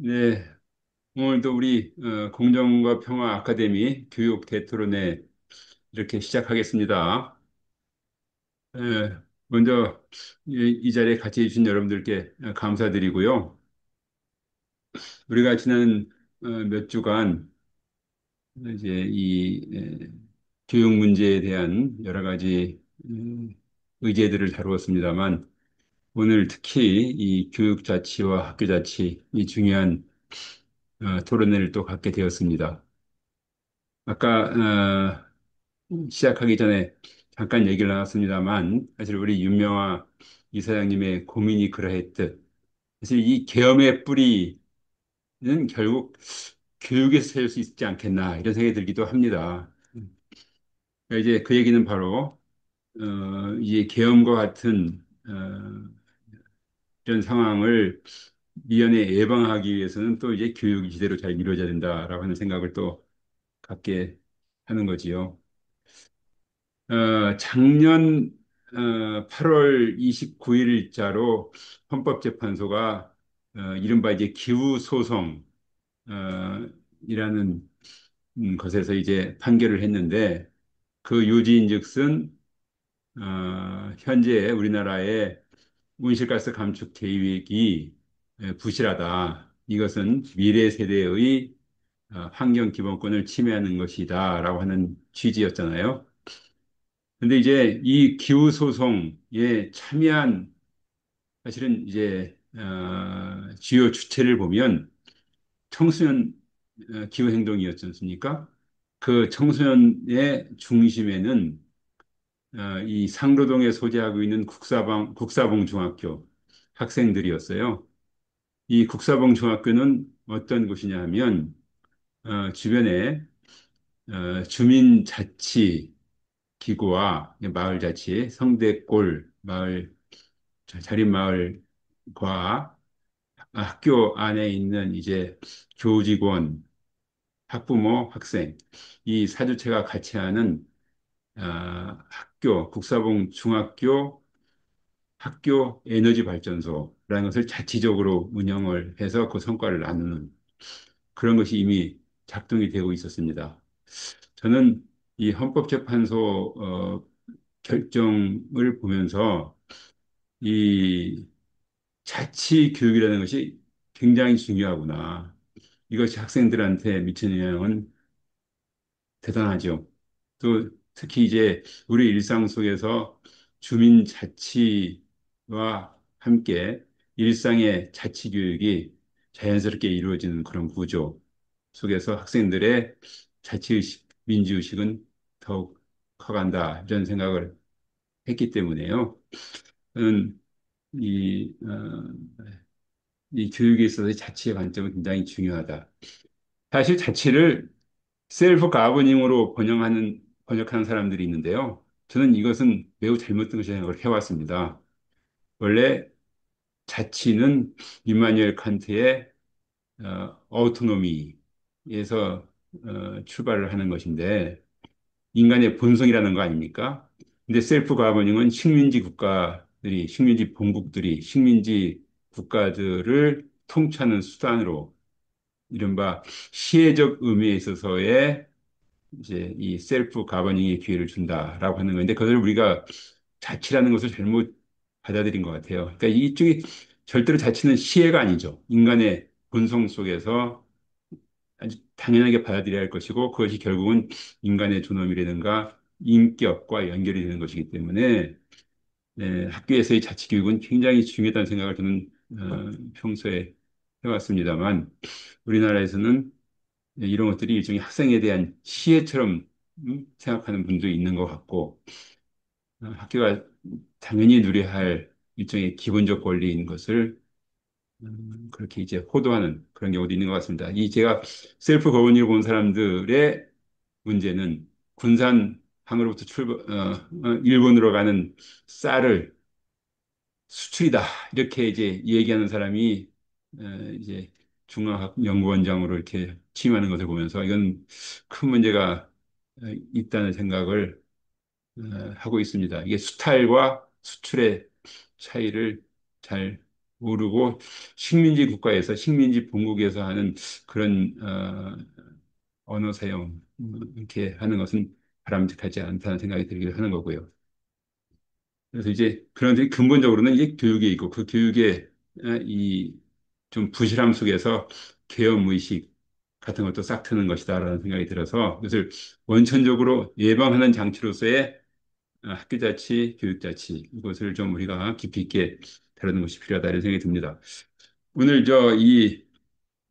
네, 오늘도 우리 공정과 평화 아카데미 교육 대토론회 이렇게 시작하겠습니다. 에, 먼저 이 자리에 같이 해주신 여러분들께 감사드리고요. 우리가 지난 몇 주간 이제 교육 문제에 대한 여러 가지 의제들을 다루었습니다만 오늘 특히 이 교육 자치와 학교 자치 이 중요한 토론회를 또 갖게 되었습니다. 아까 시작하기 전에 잠깐 얘기를 나눴습니다만 사실 우리 윤명아 이사장님의 고민이 그러했듯 사실 이 계엄의 뿌리는 결국 교육에서 찾을 수 있지 않겠나 이런 생각이 들기도 합니다. 그러니까 이제 그 얘기는 바로 이 계엄과 같은 이런 상황을 미연에 예방하기 위해서는 또 이제 교육이 제대로 잘 이루어져야 된다라고 하는 생각을 또 갖게 하는 거지요. 작년 8월 29일자로 헌법재판소가 이른바 이제 기후소송 이라는 것에서 이제 판결을 했는데 그 요지인즉슨 현재 우리나라의 온실가스 감축 계획이 부실하다. 이것은 미래 세대의 환경 기본권을 침해하는 것이다라고 하는 취지였잖아요. 근데 이제 이 기후 소송에 참여한 사실은 이제 주요 주체를 보면 청소년 기후 행동이었지 않습니까? 그 청소년의 중심에는 이 상로동에 소재하고 있는 국사봉 중학교 학생들이었어요. 이 국사봉 중학교는 어떤 곳이냐 하면 주변에 주민자치 기구와 마을자치, 성대골 마을 자립마을과 학교 안에 있는 이제 교직원, 학부모, 학생 이 사주체가 같이 하는 학교 국사봉 중학교 학교 에너지 발전소라는 것을 자치적으로 운영을 해서 그 성과를 나누는 그런 것이 이미 작동이 되고 있었습니다. 저는 이 헌법재판소 결정을 보면서 이 자치 교육이라는 것이 굉장히 중요하구나. 이것이 학생들한테 미치는 영향은 대단하죠. 또 특히 이제 우리 일상 속에서 주민 자치와 함께 일상의 자치 교육이 자연스럽게 이루어지는 그런 구조 속에서 학생들의 자치의식, 민주의식은 더욱 커간다. 이런 생각을 했기 때문에요. 저는 이, 이 교육에 있어서 자치의 관점은 굉장히 중요하다. 사실 자치를 셀프 가버닝으로 번역하는 사람들이 있는데요. 저는 이것은 매우 잘못된 것이라고 생각을 해왔습니다. 원래 자치는 임마누엘 칸트의 어토노미에서 출발을 하는 것인데 인간의 본성이라는 거 아닙니까? 근데 셀프 가버닝은 식민지 본국들이 식민지 국가들을 통치하는 수단으로 이른바 시혜적 의미에 있어서의 이제 이 셀프 가버닝의 기회를 준다라고 하는 건데 그것을 우리가 자치라는 것을 잘못 받아들인 것 같아요. 그러니까 이쪽이 절대로 자치는 시혜가 아니죠. 인간의 본성 속에서 아주 당연하게 받아들여야 할 것이고 그것이 결국은 인간의 존엄이라든가 인격과 연결이 되는 것이기 때문에 학교에서의 자치 교육은 굉장히 중요하다는 생각을 저는 평소에 해왔습니다만 우리나라에서는 이런 것들이 일종의 학생에 대한 시혜처럼 생각하는 분도 있는 것 같고 학교가 당연히 누려야 할 일종의 기본적 권리인 것을 그렇게 이제 호도하는 그런 경우도 있는 것 같습니다. 이 제가 셀프 거버닝을 본 사람들의 문제는 군산항으로부터 일본으로 가는 쌀을 수출이다 이렇게 이제 얘기하는 사람이 이제 중앙연구원장으로 이렇게 취임하는 것을 보면서 이건 큰 문제가 있다는 생각을 하고 있습니다. 이게 수탈과 수출의 차이를 잘 오르고 식민지 국가에서 식민지 본국에서 하는 그런 언어 사용 이렇게 하는 것은 바람직하지 않다는 생각이 들기도 하는 거고요. 그래서 이제 그런데 근본적으로는 이제 교육에 있고 그 교육에 이 좀 부실함 속에서 계엄 의식 같은 것도 싹 트는 것이다라는 생각이 들어서 그것을 원천적으로 예방하는 장치로서의 학교자치, 교육자치 이것을 좀 우리가 깊이 있게 다루는 것이 필요하다 이런 생각이 듭니다. 오늘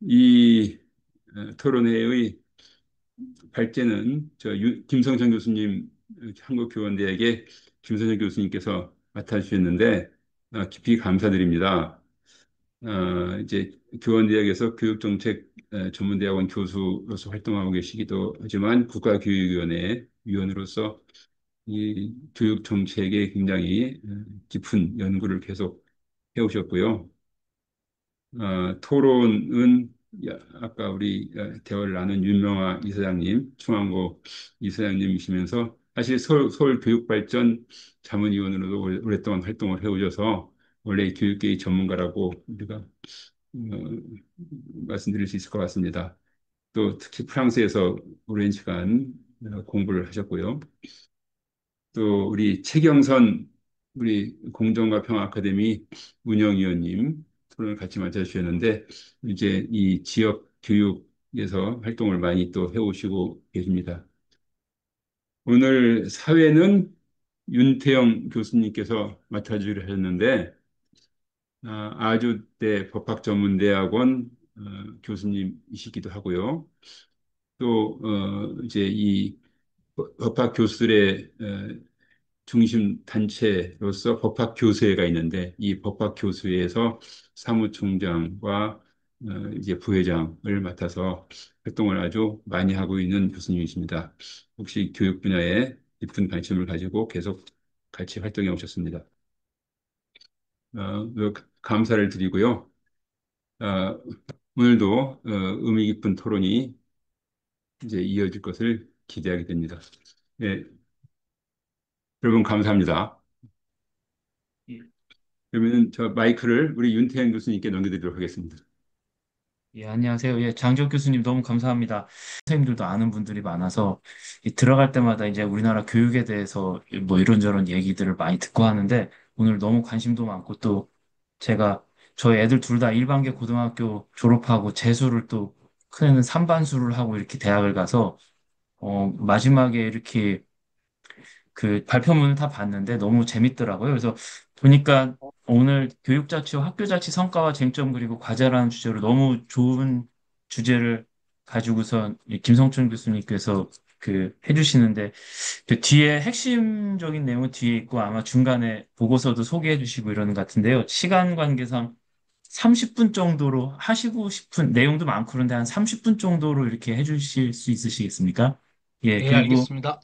이 토론회의 발제는 김성천 교수님 한국교원대학의 김성천 교수님께서 맡아주셨는데 깊이 감사드립니다. 이제 교원대학에서 교육정책 전문대학원 교수로서 활동하고 계시기도 하지만 국가교육위원회 위원으로서 이 교육정책에 굉장히 깊은 연구를 계속 해오셨고요. 토론은 아까 우리 대화를 나눈 윤명아 이사장님, 충안고 이사장님이시면서 사실 서울 교육발전 자문위원으로도 오랫동안 활동을 해오셔서 원래 교육계의 전문가라고 우리가 말씀드릴 수 있을 것 같습니다. 또 특히 프랑스에서 오랜 시간 공부를 하셨고요. 또 우리 최경선 우리 공정과 평화 아카데미 운영위원님 토론을 같이 맡아주셨는데 이제 이 지역 교육에서 활동을 많이 또 해오시고 계십니다. 오늘 사회는 윤태영 교수님께서 맡아주기로 하셨는데 아주대 법학전문대학원 교수님이시기도 하고요. 또 이제 이 법학 교수들의 중심 단체로서 법학교수회가 있는데 이 법학교수회에서 사무총장과 이제 부회장을 맡아서 활동을 아주 많이 하고 있는 교수님이십니다. 혹시 교육 분야에 깊은 관심을 가지고 계속 같이 활동해 오셨습니다. 감사를 드리고요. 어, 오늘도 의미 깊은 토론이 이제 이어질 것을 기대하게 됩니다. 네, 여러분 감사합니다. 예, 그러면 저 마이크를 우리 윤태현 교수님께 넘겨드리도록 하겠습니다. 예, 안녕하세요. 예, 장지혁 교수님 너무 감사합니다. 선생님들도 아는 분들이 많아서 들어갈 때마다 이제 우리나라 교육에 대해서 뭐 이런저런 얘기들을 많이 듣고 하는데 오늘 너무 관심도 많고 또 제가 저희 애들 둘 다 일반계 고등학교 졸업하고 재수를 또 큰애는 삼반수를 하고 이렇게 대학을 가서 마지막에 이렇게 그 발표문을 다 봤는데 너무 재밌더라고요. 그래서 보니까 오늘 교육자치와 학교자치 성과와 쟁점 그리고 과제라는 주제로 너무 좋은 주제를 가지고서 이 김성춘 교수님께서 그 해주시는데 그 뒤에 핵심적인 내용은 뒤에 있고 아마 중간에 보고서도 소개해 주시고 이러는 것 같은데요. 시간 관계상 30분 정도로 하시고 싶은 내용도 많고 그런데 한 30분 정도로 이렇게 해주실 수 있으시겠습니까? 예, 예, 그리고 알겠습니다.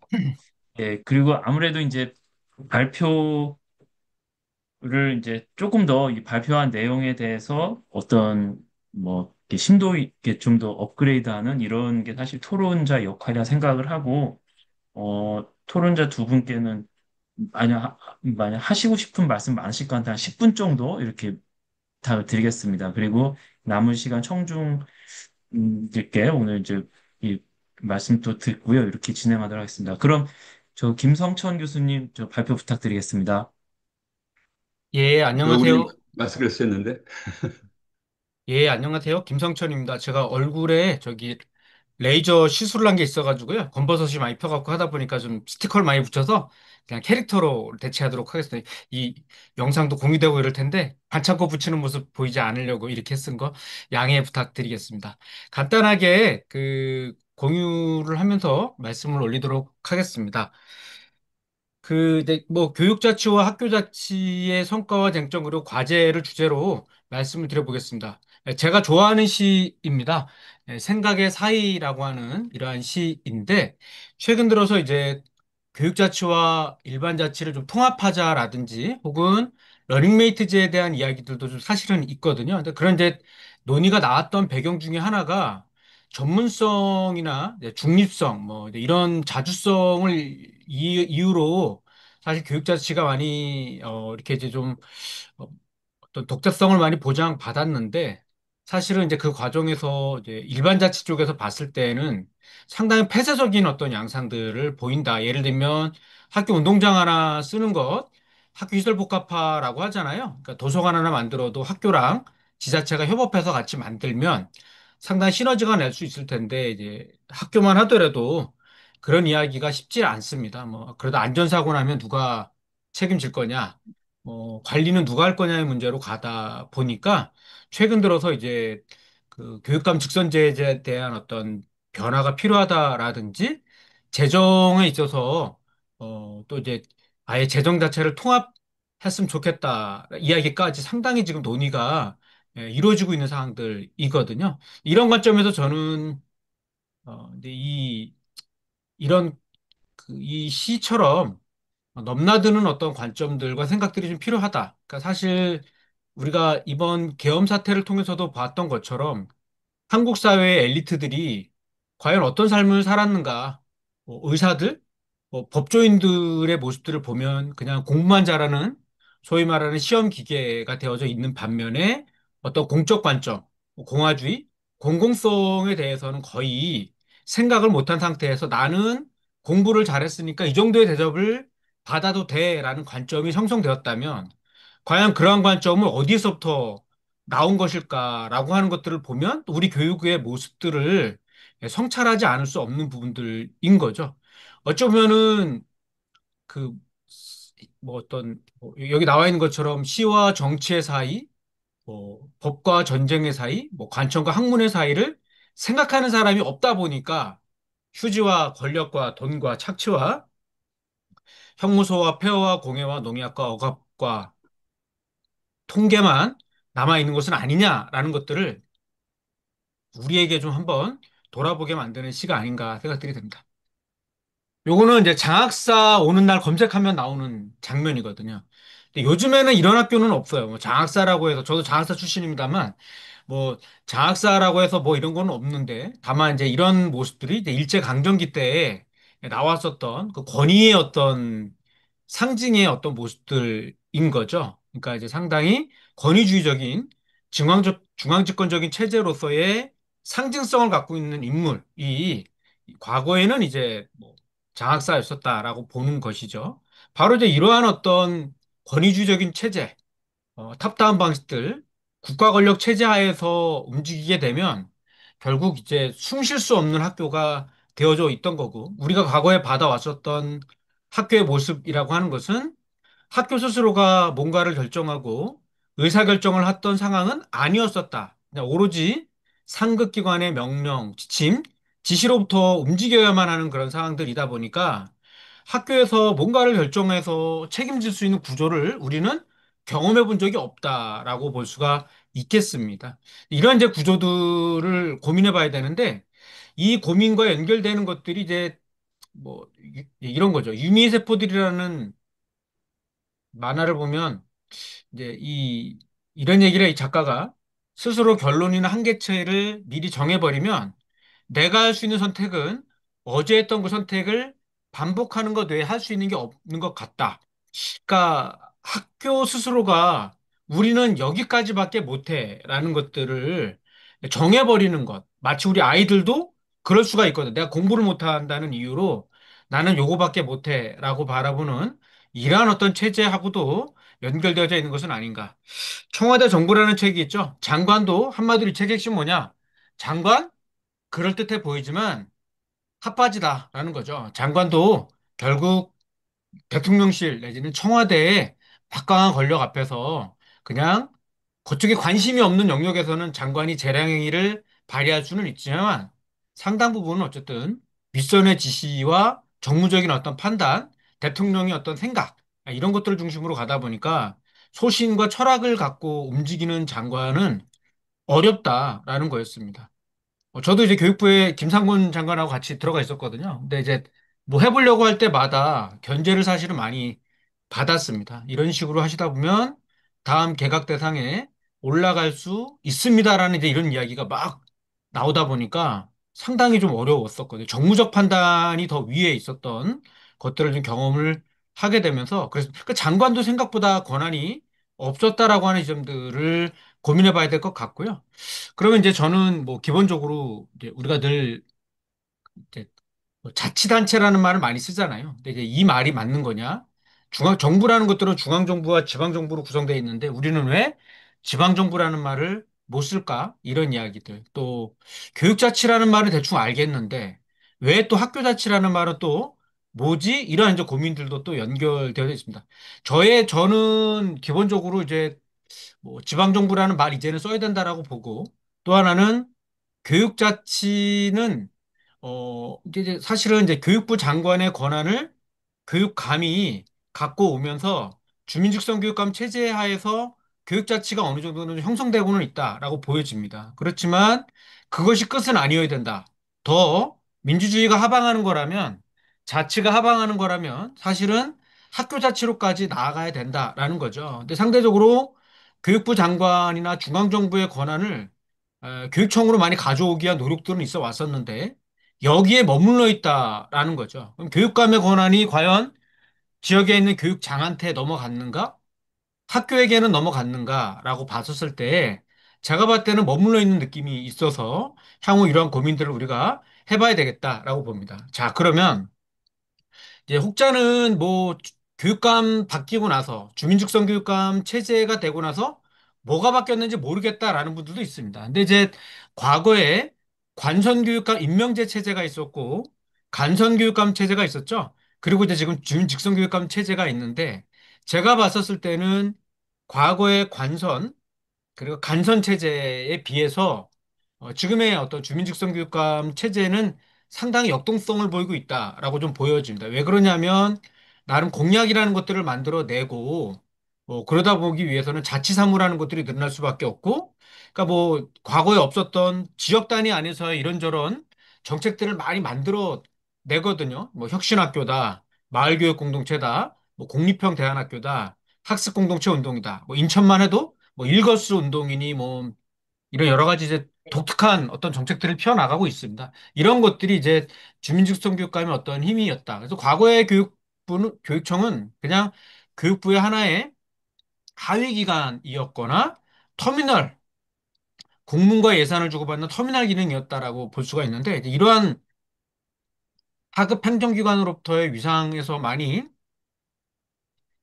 예, 그리고 아무래도 이제 발표를 이제 조금 더 이 발표한 내용에 대해서 어떤 뭐 이렇게 심도 있게 좀 더 업그레이드하는 이런 게 사실 토론자 역할이라 생각을 하고 토론자 두 분께는 만약 하시고 싶은 말씀 많으실 것 같아요. 한 10분 정도 이렇게 다 드리겠습니다. 그리고 남은 시간 청중들께 오늘 이제 이 말씀도 듣고요. 이렇게 진행하도록 하겠습니다. 그럼 저 김성천 교수님 저 발표 부탁드리겠습니다. 예, 얼굴이 안녕하세요. 마스크를 쓰였는데 예, 안녕하세요. 김성천입니다. 제가 얼굴에 저기 레이저 시술을 한 게 있어가지고요. 검버섯이 많이 펴갖고 하다 보니까 좀 스티커를 많이 붙여서 그냥 캐릭터로 대체하도록 하겠습니다. 이 영상도 공유되고 이럴 텐데 반창고 붙이는 모습 보이지 않으려고 이렇게 쓴 거 양해 부탁드리겠습니다. 간단하게 그 공유를 하면서 말씀을 올리도록 하겠습니다. 이제 뭐 교육자치와 학교자치의 성과와 쟁점 그리고 과제를 주제로 말씀을 드려보겠습니다. 제가 좋아하는 시입니다. 생각의 사이라고 하는 이러한 시인데 최근 들어서 이제 교육자치와 일반자치를 좀 통합하자라든지 혹은 러닝메이트제에 대한 이야기들도 좀 사실은 있거든요. 근데 그런 이제 논의가 나왔던 배경 중에 하나가 전문성이나 이제 중립성, 뭐 이제 이런 자주성을 이유로 사실 교육 자체가 많이 이렇게 이제 좀 어, 어떤 독자성을 많이 보장받았는데 사실은 이제 그 과정에서 이제 일반 자치 쪽에서 봤을 때는 상당히 폐쇄적인 어떤 양상들을 보인다. 예를 들면 학교 운동장 하나 쓰는 것, 학교 시설 복합화라고 하잖아요. 그러니까 도서관 하나 만들어도 학교랑 지자체가 협업해서 같이 만들면 상당히 시너지가 낼 수 있을 텐데 이제 학교만 하더라도 그런 이야기가 쉽지 않습니다. 뭐 그래도 안전사고 나면 누가 책임질 거냐? 관리는 누가 할 거냐의 문제로 가다 보니까 최근 들어서 이제 그 교육감 직선제에 대한 어떤 변화가 필요하다라든지 재정에 있어서 또 이제 아예 재정 자체를 통합했으면 좋겠다 이야기까지 상당히 지금 논의가 이루어지고 있는 상황들이거든요. 이런 관점에서 저는 이제 이런 이 시처럼 넘나드는 어떤 관점들과 생각들이 좀 필요하다. 그러니까 사실 우리가 이번 계엄 사태를 통해서도 봤던 것처럼 한국 사회의 엘리트들이 과연 어떤 삶을 살았는가? 의사들, 법조인들의 모습들을 보면 그냥 공부만 잘하는 소위 말하는 시험 기계가 되어져 있는 반면에 어떤 공적 관점, 공화주의, 공공성에 대해서는 거의 생각을 못한 상태에서 나는 공부를 잘했으니까 이 정도의 대접을 받아도 돼라는 관점이 형성되었다면 과연 그러한 관점을 어디에서부터 나온 것일까라고 하는 것들을 보면 또 우리 교육의 모습들을 성찰하지 않을 수 없는 부분들인 거죠. 어쩌면은 그 뭐 어떤 여기 나와 있는 것처럼 시와 정치의 사이, 법과 전쟁의 사이, 관청과 학문의 사이를 생각하는 사람이 없다 보니까 휴지와 권력과 돈과 착취와 형무소와 폐허와 공해와 농약과 억압과 통계만 남아 있는 것은 아니냐라는 것들을 우리에게 좀 한번 돌아보게 만드는 시가 아닌가 생각들이 듭니다. 요거는 이제 장학사 오는 날 검색하면 나오는 장면이거든요. 근데 요즘에는 이런 학교는 없어요. 뭐 장학사라고 해서 저도 장학사 출신입니다만 뭐 장학사라고 해서 뭐 이런 건 없는데 다만 이제 이런 모습들이 이제 일제 강점기 때에 나왔었던 그 권위의 어떤 상징의 어떤 모습들인 거죠. 그러니까 이제 상당히 권위주의적인 중앙집권적인 체제로서의 상징성을 갖고 있는 인물이 과거에는 이제 뭐 장학사였었다라고 보는 것이죠. 바로 이제 이러한 어떤 권위주의적인 체제, 탑다운 방식들, 국가 권력 체제 하에서 움직이게 되면 결국 이제 숨쉴 수 없는 학교가 되어져 있던 거고, 우리가 과거에 받아왔었던 학교의 모습이라고 하는 것은 학교 스스로가 뭔가를 결정하고 의사결정을 했던 상황은 아니었었다. 그냥 오로지 상급기관의 명령, 지침, 지시로부터 움직여야만 하는 그런 상황들이다 보니까 학교에서 뭔가를 결정해서 책임질 수 있는 구조를 우리는 경험해 본 적이 없다라고 볼 수가 있겠습니다. 이런 이제 구조들을 고민해 봐야 되는데 이 고민과 연결되는 것들이 이제 뭐 이런 거죠. 유미세포들이라는 만화를 보면 이제 이런 얘기를 이 작가가 스스로 결론이나 한계치를 미리 정해버리면 내가 할 수 있는 선택은 어제 했던 그 선택을 반복하는 것 외에 할 수 있는 게 없는 것 같다. 그러니까 학교 스스로가 우리는 여기까지밖에 못해라는 것들을 정해버리는 것. 마치 우리 아이들도 그럴 수가 있거든. 내가 공부를 못한다는 이유로 나는 요거밖에 못해라고 바라보는 이러한 어떤 체제하고도 연결되어져 있는 것은 아닌가. 청와대 정부라는 책이 있죠. 장관도 한마디로 이 책의 핵심 뭐냐? 장관? 그럴듯해 보이지만 핫바지다라는 거죠. 장관도 결국 대통령실 내지는 청와대의 막강한 권력 앞에서 그냥 그쪽에 관심이 없는 영역에서는 장관이 재량행위를 발휘할 수는 있지만 상당 부분은 어쨌든 윗선의 지시와 정무적인 어떤 판단, 대통령의 어떤 생각 이런 것들을 중심으로 가다 보니까 소신과 철학을 갖고 움직이는 장관은 어렵다라는 거였습니다. 저도 이제 교육부에 김상곤 장관하고 같이 들어가 있었거든요. 근데 이제 뭐 해보려고 할 때마다 견제를 사실은 많이 받았습니다. 이런 식으로 하시다 보면 다음 개각 대상에 올라갈 수 있습니다라는 이제 이런 이야기가 막 나오다 보니까 상당히 좀 어려웠었거든요. 정무적 판단이 더 위에 있었던 것들을 좀 경험을 하게 되면서 그래서 그 장관도 생각보다 권한이 없었다라고 하는 점들을 고민해 봐야 될 것 같고요. 그러면 이제 저는 뭐 기본적으로 이제 우리가 늘 이제 뭐 자치단체라는 말을 많이 쓰잖아요. 근데 이제 이 말이 맞는 거냐? 정부라는 것들은 중앙정부와 지방정부로 구성되어 있는데 우리는 왜 지방정부라는 말을 못 쓸까? 이런 이야기들. 또 교육자치라는 말을 대충 알겠는데 왜 또 학교자치라는 말은 또 뭐지? 이러한 이제 고민들도 또 연결되어 있습니다. 저는 기본적으로 이제 뭐 지방정부라는 말 이제는 써야 된다라고 보고 또 하나는 교육자치는 이제 사실은 이제 교육부 장관의 권한을 교육감이 갖고 오면서 주민직선 교육감 체제 하에서 교육자치가 어느 정도는 형성되고는 있다라고 보여집니다. 그렇지만 그것이 끝은 아니어야 된다. 더 민주주의가 하방하는 거라면 자치가 하방하는 거라면 사실은 학교 자치로까지 나아가야 된다라는 거죠. 근데 상대적으로 교육부 장관이나 중앙정부의 권한을 교육청으로 많이 가져오기 위한 노력들은 있어 왔었는데 여기에 머물러 있다라는 거죠. 그럼 교육감의 권한이 과연 지역에 있는 교육장한테 넘어갔는가? 학교에게는 넘어갔는가라고 봤었을 때 제가 봤을 때는 머물러 있는 느낌이 있어서 향후 이러한 고민들을 우리가 해봐야 되겠다라고 봅니다. 자, 그러면 이제 혹자는 뭐 교육감 바뀌고 나서 주민직선 교육감 체제가 되고 나서 뭐가 바뀌었는지 모르겠다라는 분들도 있습니다. 근데 이제 과거에 관선교육감 임명제 체제가 있었고 간선교육감 체제가 있었죠. 그리고 이제 지금 주민직선 교육감 체제가 있는데 제가 봤었을 때는 과거의 관선 그리고 간선 체제에 비해서 지금의 어떤 주민직선 교육감 체제는 상당히 역동성을 보이고 있다라고 좀 보여집니다. 왜 그러냐면 나름 공약이라는 것들을 만들어 내고 그러다 보기 위해서는 자치사무라는 것들이 늘어날 수밖에 없고 그러니까 뭐 과거에 없었던 지역 단위 안에서의 이런저런 정책들을 많이 만들어 내거든요. 뭐 혁신학교다, 마을교육 공동체다, 뭐 공립형 대안학교다, 학습공동체 운동이다. 뭐 인천만 해도 뭐 일거수 운동이니 뭐 이런 여러 가지 이제 독특한 어떤 정책들을 펴나가고 있습니다. 이런 것들이 이제 주민직선 교육감의 어떤 힘이었다. 그래서 과거의 교육청은 그냥 교육부의 하나의 하위 기관이었거나 터미널, 공문과 예산을 주고받는 터미널 기능이었다라고 볼 수가 있는데 이제 이러한 하급 행정기관으로부터의 위상에서 많이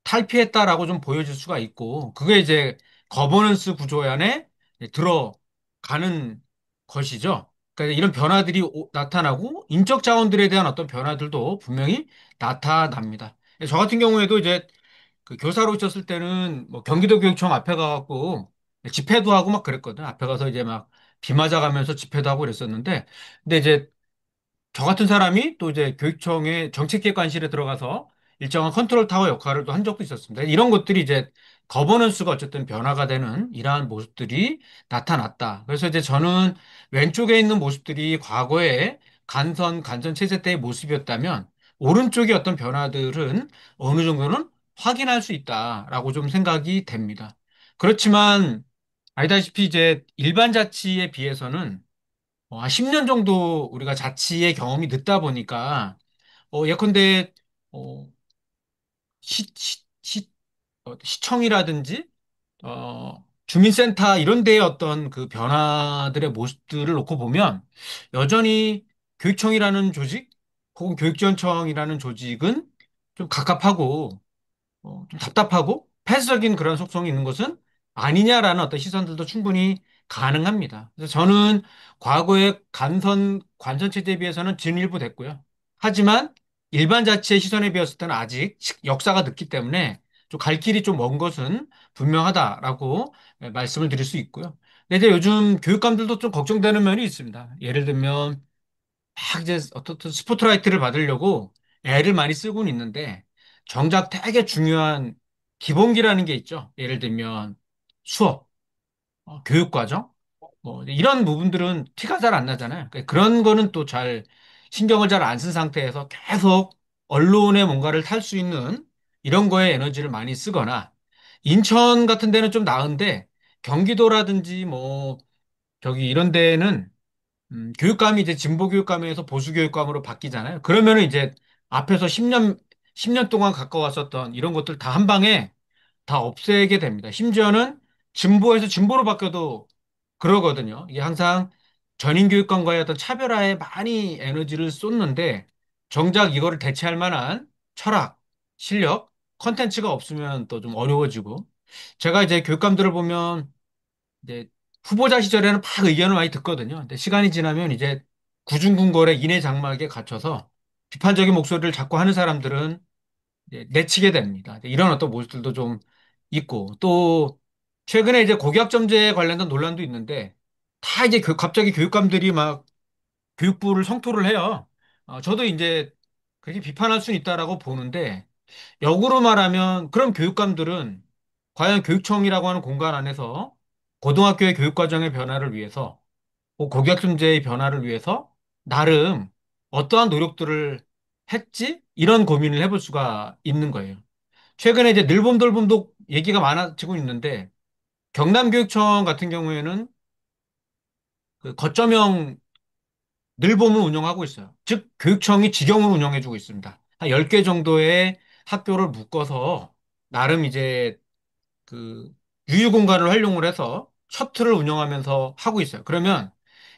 탈피했다라고 좀 보여질 수가 있고, 그게 이제 거버넌스 구조 안에 들어가는 것이죠. 그러니까 이런 변화들이 나타나고, 인적 자원들에 대한 어떤 변화들도 분명히 나타납니다. 저 같은 경우에도 이제 그 교사로 있었을 때는 뭐 경기도 교육청 앞에 가갖고 집회도 하고 막 그랬거든. 앞에 가서 이제 막 비 맞아가면서 집회도 하고 그랬었는데, 근데 이제 저 같은 사람이 또 이제 교육청의 정책기획관실에 들어가서 일정한 컨트롤 타워 역할을 또 한 적도 있었습니다. 이런 것들이 이제 거버넌스가 어쨌든 변화가 되는 이러한 모습들이 나타났다. 그래서 이제 저는 왼쪽에 있는 모습들이 과거에 간선 체제 때의 모습이었다면 오른쪽의 어떤 변화들은 어느 정도는 확인할 수 있다라고 좀 생각이 됩니다. 그렇지만 알다시피 이제 일반 자치에 비해서는 한 10년 정도 우리가 자치의 경험이 늦다 보니까, 예컨대, 어, 시, 시, 시, 시청이라든지, 주민센터 이런 데의 어떤 그 변화들의 모습들을 놓고 보면, 여전히 교육청이라는 조직, 혹은 교육지원청이라는 조직은 좀 갑갑하고, 좀 답답하고 폐쇄적인 그런 속성이 있는 것은 아니냐라는 어떤 시선들도 충분히 가능합니다. 그래서 저는 과거의 관선 체제에 비해서는 진일보 됐고요. 하지만 일반 자치의 시선에 비했을 때는 아직 역사가 늦기 때문에 좀 갈 길이 좀 먼 것은 분명하다라고 말씀을 드릴 수 있고요. 근데 이제 요즘 교육감들도 좀 걱정되는 면이 있습니다. 예를 들면 막 이제 어떻든 스포트라이트를 받으려고 애를 많이 쓰고는 있는데 정작 되게 중요한 기본기라는 게 있죠. 예를 들면 수업, 교육과정, 뭐 이런 부분들은 티가 잘 안 나잖아요. 그러니까 그런 거는 또 잘 신경을 잘 안 쓴 상태에서 계속 언론에 뭔가를 탈 수 있는 이런 거에 에너지를 많이 쓰거나 인천 같은 데는 좀 나은데 경기도라든지 뭐 저기 이런 데는 교육감이 이제 진보 교육감에서 보수 교육감으로 바뀌잖아요. 그러면은 이제 앞에서 10년 동안 가까웠었던 이런 것들 다 한 방에 다 없애게 됩니다. 심지어는 진보에서 진보로 바뀌어도 그러거든요. 이게 항상 전인교육관과의 어떤 차별화에 많이 에너지를 쏟는데 정작 이거를 대체할 만한 철학, 실력, 컨텐츠가 없으면 또 좀 어려워지고 제가 이제 교육감들을 보면 이제 후보자 시절에는 막 의견을 많이 듣거든요. 근데 시간이 지나면 이제 구중궁궐의 인해 장막에 갇혀서 비판적인 목소리를 자꾸 하는 사람들은 이제 내치게 됩니다. 이런 어떤 모습들도 좀 있고 또 최근에 이제 고교학점제 관련된 논란도 있는데 다 이제 갑자기 교육감들이 막 교육부를 성토를 해요. 저도 이제 그렇게 비판할 수는 있다라고 보는데 역으로 말하면 그럼 교육감들은 과연 교육청이라고 하는 공간 안에서 고등학교의 교육과정의 변화를 위해서 고교학점제의 변화를 위해서 나름 어떠한 노력들을 했지? 이런 고민을 해볼 수가 있는 거예요. 최근에 이제 늘봄돌봄도 얘기가 많아지고 있는데 경남교육청 같은 경우에는 그 거점형 늘봄을 운영하고 있어요. 즉 교육청이 직영으로 운영해주고 있습니다. 한 10개 정도의 학교를 묶어서 나름 이제 그 유휴 공간을 활용을 해서 셔틀을 운영하면서 하고 있어요. 그러면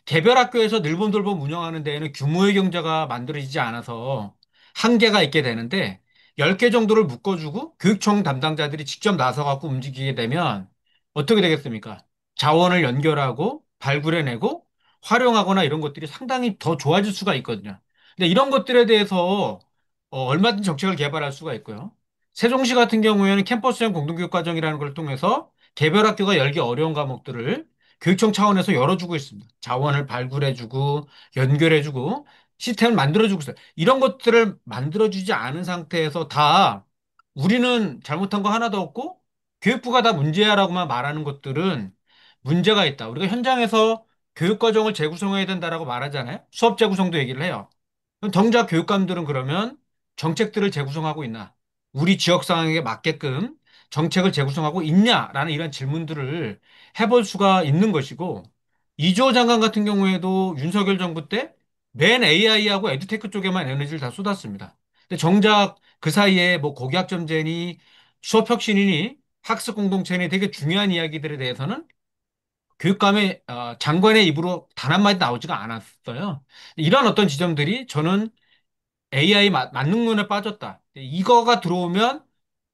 개별 학교에서 늘봄돌봄 운영하는 데에는 규모의 경제가 만들어지지 않아서 한계가 있게 되는데 10개 정도를 묶어주고 교육청 담당자들이 직접 나서갖고 움직이게 되면 어떻게 되겠습니까? 자원을 연결하고 발굴해내고 활용하거나 이런 것들이 상당히 더 좋아질 수가 있거든요. 근데 이런 것들에 대해서 얼마든지 정책을 개발할 수가 있고요. 세종시 같은 경우에는 캠퍼스형 공동교육과정이라는 걸 통해서 개별 학교가 열기 어려운 과목들을 교육청 차원에서 열어주고 있습니다. 자원을 발굴해주고 연결해주고 시스템을 만들어주고 있어요. 이런 것들을 만들어주지 않은 상태에서 다 우리는 잘못한 거 하나도 없고 교육부가 다 문제야라고만 말하는 것들은 문제가 있다. 우리가 현장에서 교육과정을 재구성해야 된다라고 말하잖아요. 수업 재구성도 얘기를 해요. 그럼 정작 교육감들은 그러면 정책들을 재구성하고 있나? 우리 지역 상황에 맞게끔 정책을 재구성하고 있냐라는 이런 질문들을 해볼 수가 있는 것이고 이주호 장관 같은 경우에도 윤석열 정부 때 맨 AI하고 에듀테크 쪽에만 에너지를 다 쏟았습니다. 근데 정작 그 사이에 뭐 고교학점제니 수업혁신이니 학습 공동체니 되게 중요한 이야기들에 대해서는 교육감의 장관의 입으로 단 한마디 나오지가 않았어요. 이런 어떤 지점들이 저는 AI 만능론에 빠졌다. 이거가 들어오면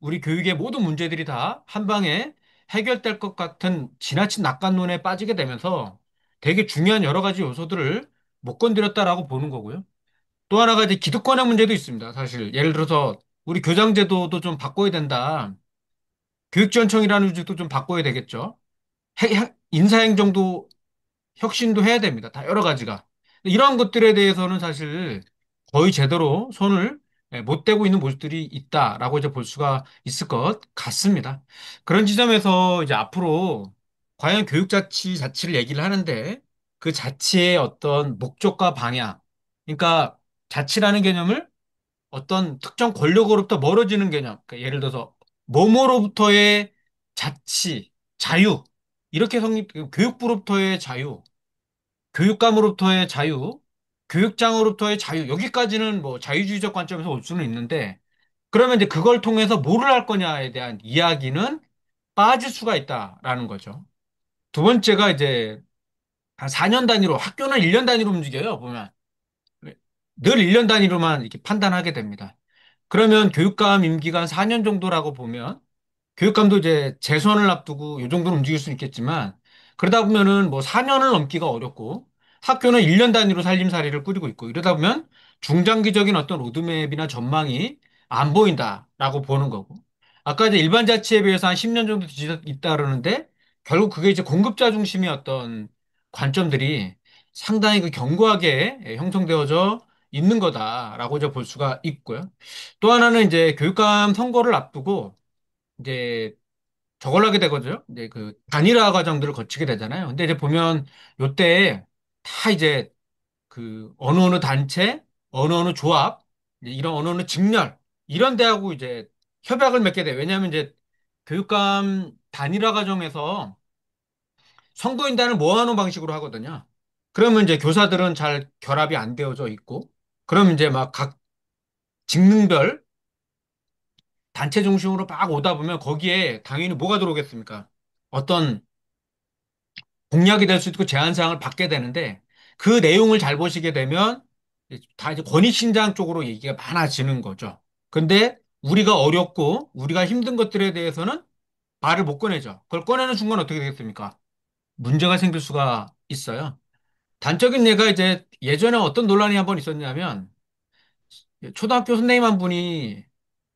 우리 교육의 모든 문제들이 다 한 방에 해결될 것 같은 지나친 낙관론에 빠지게 되면서 되게 중요한 여러 가지 요소들을 못 건드렸다라고 보는 거고요. 또 하나가 이제 기득권의 문제도 있습니다. 사실 예를 들어서 우리 교장제도도 좀 바꿔야 된다. 교육지원청이라는 조직도 좀 바꿔야 되겠죠. 인사행정도 혁신도 해야 됩니다. 다 여러 가지가. 이러한 것들에 대해서는 사실 거의 제대로 손을 못 대고 있는 모습들이 있다라고 이제 볼 수가 있을 것 같습니다. 그런 지점에서 이제 앞으로 과연 자치를 얘기를 하는데 그 자치의 어떤 목적과 방향, 그러니까 자치라는 개념을 어떤 특정 권력으로부터 멀어지는 개념, 그러니까 예를 들어서 뭐뭐로부터의 자치, 자유, 이렇게 교육부로부터의 자유, 교육감으로부터의 자유, 교육장으로부터의 자유, 여기까지는 뭐 자유주의적 관점에서 올 수는 있는데, 그러면 이제 그걸 통해서 뭐를 할 거냐에 대한 이야기는 빠질 수가 있다라는 거죠. 두 번째가 이제 한 4년 단위로, 학교는 1년 단위로 움직여요, 보면. 늘 1년 단위로만 이렇게 판단하게 됩니다. 그러면 교육감 임기가 한 4년 정도라고 보면 교육감도 이제 재선을 앞두고 이 정도는 움직일 수는 있겠지만 그러다 보면은 뭐 4년을 넘기가 어렵고 학교는 1년 단위로 살림살이를 꾸리고 있고 이러다 보면 중장기적인 어떤 로드맵이나 전망이 안 보인다라고 보는 거고 아까 이제 일반 자치에 비해서 한 10년 정도 뒤져 있다 그러는데 결국 그게 이제 공급자 중심의 어떤 관점들이 상당히 그 견고하게 형성되어져 있는 거다라고 이제 볼 수가 있고요. 또 하나는 이제 교육감 선거를 앞두고 이제 저걸 하게 되거든요. 이제 그 단일화 과정들을 거치게 되잖아요. 근데 이제 보면 요때 다 이제 그 어느 단체, 어느 조합, 이제 이런 어느 직렬 이런 데하고 이제 협약을 맺게 돼요. 왜냐하면 이제 교육감 단일화 과정에서 선거인단을 모아놓은 방식으로 하거든요. 그러면 이제 교사들은 잘 결합이 안 되어져 있고, 그럼 이제 막 각 직능별 단체 중심으로 막 오다 보면 거기에 당연히 뭐가 들어오겠습니까? 어떤 공약이 될 수 있고 제안사항을 받게 되는데 그 내용을 잘 보시게 되면 다 이제 권익신장 쪽으로 얘기가 많아지는 거죠. 근데 우리가 어렵고 우리가 힘든 것들에 대해서는 말을 못 꺼내죠. 그걸 꺼내는 순간 어떻게 되겠습니까? 문제가 생길 수가 있어요. 단적인 예가 이제 예전에 어떤 논란이 한번 있었냐면 초등학교 선생님 한 분이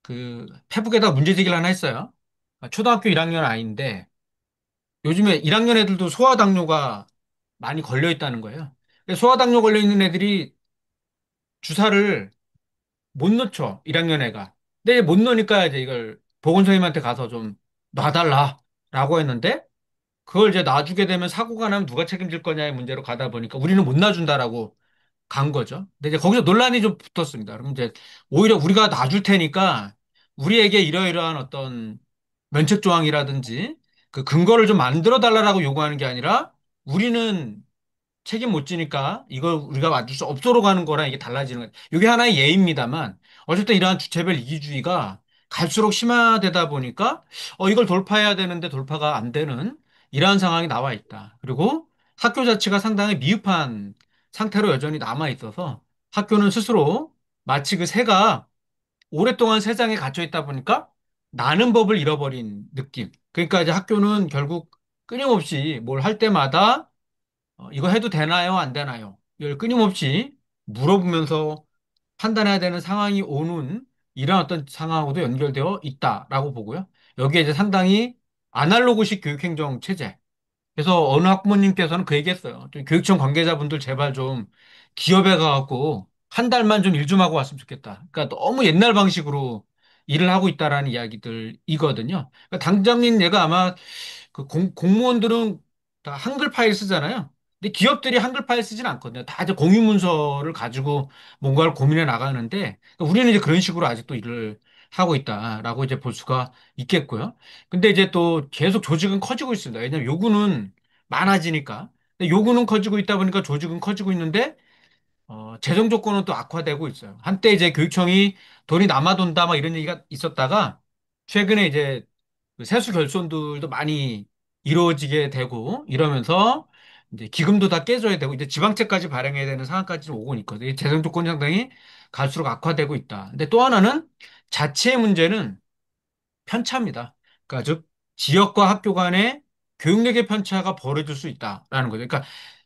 그 페북에다 문제제기를 하나 했어요. 초등학교 1학년 아이인데 요즘에 1학년 애들도 소아당뇨가 많이 걸려 있다는 거예요. 소아당뇨 걸려 있는 애들이 주사를 못 놓죠. 1학년 애가. 근데 못 놓으니까 이제 이걸 보건소님한테 가서 좀 놔달라라고 했는데 그걸 이제 놔주게 되면 사고가 나면 누가 책임질 거냐의 문제로 가다 보니까 우리는 못 놔준다라고 간 거죠. 근데 이제 거기서 논란이 좀 붙었습니다. 그럼 이제 오히려 우리가 놔줄 테니까 우리에게 이러이러한 어떤 면책 조항이라든지 그 근거를 좀 만들어 달라라고 요구하는 게 아니라 우리는 책임 못 지니까 이걸 우리가 맞을 수 없도록 하는 거랑 이게 달라지는 거예요. 이게 하나의 예입니다만 어쨌든 이러한 주체별 이기주의가 갈수록 심화되다 보니까 이걸 돌파해야 되는데 돌파가 안 되는 이러한 상황이 나와 있다. 그리고 학교 자체가 상당히 미흡한 상태로 여전히 남아 있어서 학교는 스스로 마치 그 새가 오랫동안 세상에 갇혀 있다 보니까 나는 법을 잃어버린 느낌. 그러니까 이제 학교는 결국 끊임없이 뭘 할 때마다 이거 해도 되나요? 안 되나요? 이걸 끊임없이 물어보면서 판단해야 되는 상황이 오는 이런 어떤 상황하고도 연결되어 있다라고 보고요. 여기에 이제 상당히 아날로그식 교육행정 체제. 그래서 어느 학부모님께서는 그 얘기했어요. 좀 교육청 관계자분들 제발 좀 기업에 가갖고 한 달만 좀 일 좀 하고 왔으면 좋겠다. 그러니까 너무 옛날 방식으로 일을 하고 있다라는 이야기들이거든요. 그러니까 당장인 얘가 아마 그 공무원들은 다 한글 파일 쓰잖아요. 근데 기업들이 한글 파일 쓰진 않거든요. 다 이제 공유 문서를 가지고 뭔가를 고민해 나가는데 그러니까 우리는 이제 그런 식으로 아직도 일을 하고 있다라고 이제 볼 수가 있겠고요. 근데 이제 또 계속 조직은 커지고 있습니다. 왜냐하면 요구는 많아지니까. 근데 요구는 커지고 있다 보니까 조직은 커지고 있는데 재정 조건은 또 악화되고 있어요. 한때 이제 교육청이 돈이 남아돈다 막 이런 얘기가 있었다가 최근에 이제 그 세수 결손들도 많이 이루어지게 되고 이러면서 이제 기금도 다 깨져야 되고 이제 지방채까지 발행해야 되는 상황까지 오고 있거든요. 재정 조건이 상당히 갈수록 악화되고 있다. 근데 또 하나는 자체의 문제는 편차입니다. 그러니까 즉 지역과 학교 간의 교육력의 편차가 벌어질 수 있다라는 거죠. 그러니까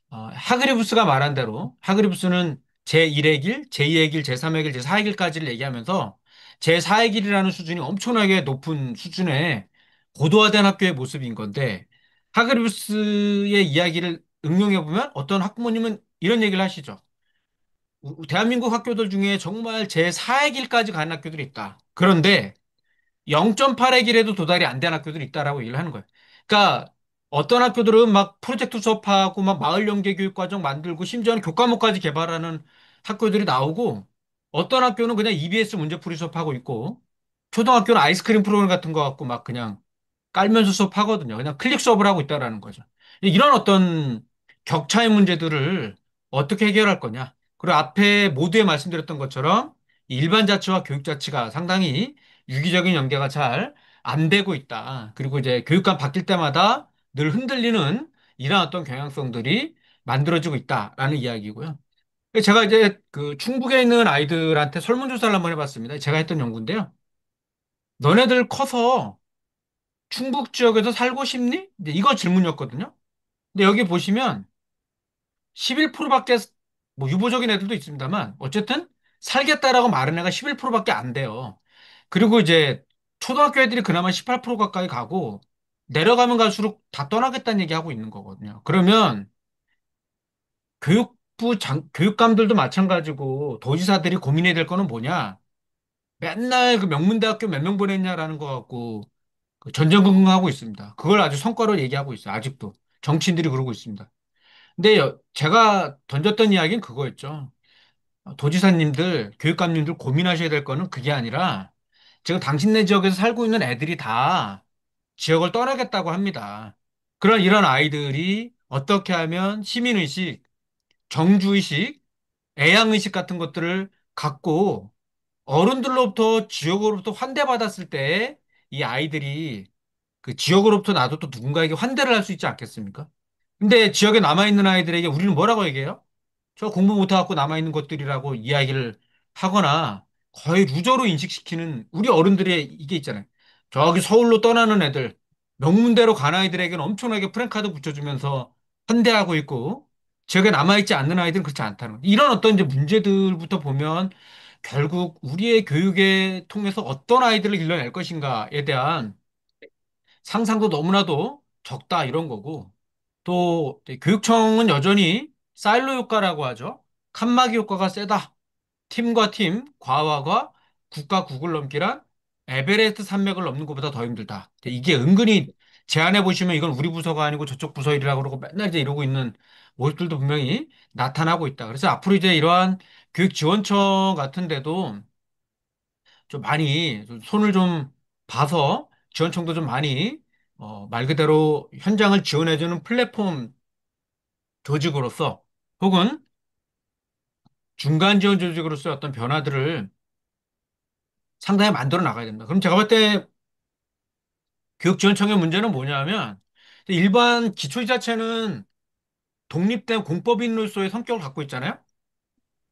하그리부스가 말한 대로 하그리부스는 제1의 길, 제2의 길, 제3의 길, 제4의 길까지를 얘기하면서 제4의 길이라는 수준이 엄청나게 높은 수준의 고도화된 학교의 모습인 건데 하그리부스의 이야기를 응용해 보면 어떤 학부모님은 이런 얘기를 하시죠. 대한민국 학교들 중에 정말 제4의 길까지 가는 학교들이 있다. 그런데 0.8의 길에도 도달이 안 된 학교들이 있다라고 얘기를 하는 거예요. 그러니까 어떤 학교들은 막 프로젝트 수업하고 막 마을 연계 교육 과정 만들고 심지어는 교과목까지 개발하는 학교들이 나오고 어떤 학교는 그냥 EBS 문제풀이 수업하고 있고 초등학교는 아이스크림 프로그램 같은 거 갖고 막 그냥 깔면서 수업하거든요. 그냥 클릭 수업을 하고 있다라는 거죠. 이런 어떤 격차의 문제들을 어떻게 해결할 거냐. 그리고 앞에 모두에 말씀드렸던 것처럼 일반 자치와 교육 자치가 상당히 유기적인 연계가 잘 안 되고 있다. 그리고 이제 교육감 바뀔 때마다 늘 흔들리는 이런 어떤 경향성들이 만들어지고 있다라는 이야기고요. 제가 이제 그 충북에 있는 아이들한테 설문조사를 한번 해봤습니다. 제가 했던 연구인데요. 너네들 커서 충북 지역에서 살고 싶니? 이제 이거 질문이었거든요. 근데 여기 보시면 11%밖에 뭐 유보적인 애들도 있습니다만 어쨌든 살겠다라고 말한 애가 11%밖에 안 돼요. 그리고 이제 초등학교 애들이 그나마 18% 가까이 가고 내려가면 갈수록 다 떠나겠다는 얘기하고 있는 거거든요. 그러면 교육감들도 마찬가지고 도지사들이 고민해야 될 거는 뭐냐? 맨날 그 명문대학교 몇 명 보냈냐라는 거 갖고 그 전전긍긍하고 있습니다. 그걸 아주 성과로 얘기하고 있어요. 아직도 정치인들이 그러고 있습니다. 근데 제가 던졌던 이야기는 그거였죠. 도지사님들, 교육감님들 고민하셔야 될 거는 그게 아니라 지금 당신네 지역에서 살고 있는 애들이 다 지역을 떠나겠다고 합니다. 그런 이런 아이들이 어떻게 하면 시민의식, 정주의식, 애양의식 같은 것들을 갖고 어른들로부터 지역으로부터 환대받았을 때 이 아이들이 그 지역으로부터 나도 또 누군가에게 환대를 할 수 있지 않겠습니까? 근데 지역에 남아있는 아이들에게 우리는 뭐라고 얘기해요? 저 공부 못해갖고 남아있는 것들이라고 이야기를 하거나 거의 루저로 인식시키는 우리 어른들의 이게 있잖아요. 저기 서울로 떠나는 애들, 명문대로 간 아이들에게는 엄청나게 프랜카드 붙여주면서 환대하고 있고 지역에 남아있지 않는 아이들은 그렇지 않다는 거. 이런 어떤 이제 문제들부터 보면 결국 우리의 교육에 통해서 어떤 아이들을 길러낼 것인가에 대한 상상도 너무나도 적다 이런 거고 또 이제 교육청은 여전히 사일로 효과라고 하죠. 칸막이 효과가 세다. 팀과 팀, 과와 과, 국가 국을 넘기란 에베레스트 산맥을 넘는 것보다 더 힘들다. 이게 은근히 제안해 보시면 이건 우리 부서가 아니고 저쪽 부서 일이라고 그러고 맨날 이제 이러고 있는 모습들도 분명히 나타나고 있다. 그래서 앞으로 이제 이러한 교육지원청 같은 데도 좀 많이 좀 손을 좀 봐서 지원청도 좀 많이 말 그대로 현장을 지원해주는 플랫폼 조직으로서 혹은 중간 지원 조직으로서 어떤 변화들을 상당히 만들어 나가야 됩니다. 그럼 제가 볼 때 교육지원청의 문제는 뭐냐면 일반 기초지자체는 독립된 공법인으로서의 성격을 갖고 있잖아요.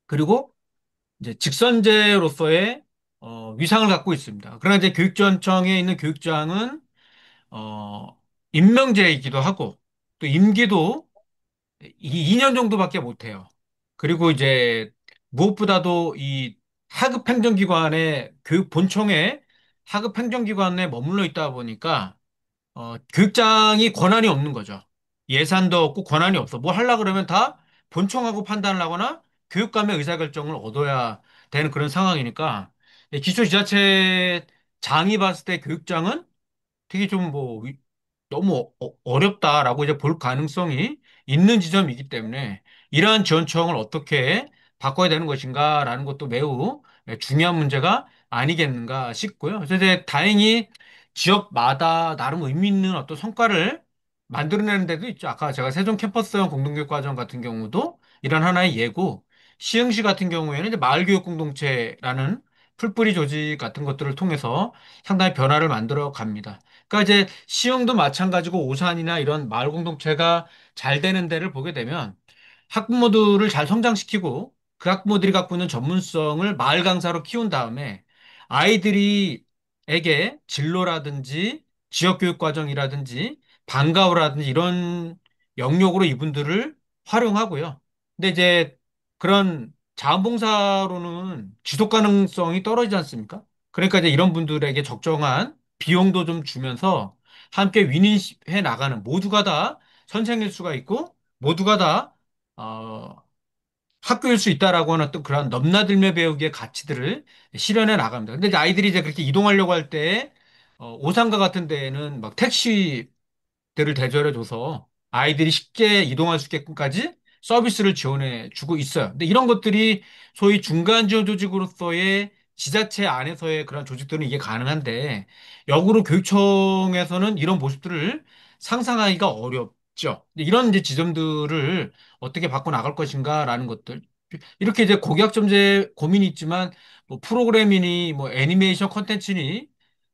그리고 이제 직선제로서의 위상을 갖고 있습니다. 그러나 이제 교육지원청에 있는 교육장은 어, 임명제이기도 하고, 또 임기도 2년 정도밖에 못 해요. 그리고 이제 무엇보다도 이 하급 행정기관의 교육 본청에 하급 행정기관에 머물러 있다 보니까 교육장이 권한이 없는 거죠. 예산도 없고 권한이 없어. 뭐 하려 그러면 다 본청하고 판단을 하거나 교육감의 의사결정을 얻어야 되는 그런 상황이니까 기초지자체 장이 봤을 때 교육장은 되게 좀 뭐 너무 어렵다라고 이제 볼 가능성이 있는 지점이기 때문에 이러한 지원청을 어떻게 바꿔야 되는 것인가라는 것도 매우 중요한 문제가 아니겠는가 싶고요. 그래서 이제 다행히 지역마다 나름 의미 있는 어떤 성과를 만들어내는 데도 있죠. 아까 제가 세종 캠퍼스형 공동교육과정 같은 경우도 이런 하나의 예고, 시흥시 같은 경우에는 이제 마을교육 공동체라는 풀뿌리 조직 같은 것들을 통해서 상당히 변화를 만들어 갑니다. 그러니까 이제 시흥도 마찬가지고 오산이나 이런 마을 공동체가 잘 되는 데를 보게 되면 학부모들을 잘 성장시키고 그 학부모들이 갖고 있는 전문성을 마을 강사로 키운 다음에 아이들이에게 진로라든지 지역교육 과정이라든지 방과후라든지 이런 영역으로 이분들을 활용하고요. 근데 이제 그런 자원봉사로는 지속 가능성이 떨어지지 않습니까? 그러니까 이제 이런 분들에게 적정한 비용도 좀 주면서 함께 윈윈해 나가는 모두가 다 선생일 수가 있고 모두가 다 어, 학교일 수 있다라고 하는 어떤 그런 넘나들며 배우기의 가치들을 실현해 나갑니다. 근데 이제 아이들이 이제 그렇게 이동하려고 할 때 오산과 같은 데에는 막 택시 들을 대절해줘서 아이들이 쉽게 이동할 수 있게끔까지 서비스를 지원해 주고 있어요. 근데 이런 것들이 소위 중간 지원 조직으로서의 지자체 안에서의 그런 조직들은 이게 가능한데 역으로 교육청에서는 이런 모습들을 상상하기가 어렵죠. 이런 이제 지점들을 어떻게 바꿔 나갈 것인가라는 것들. 이렇게 이제 고교학점제 고민이 있지만 뭐 프로그래미니 뭐 애니메이션 컨텐츠니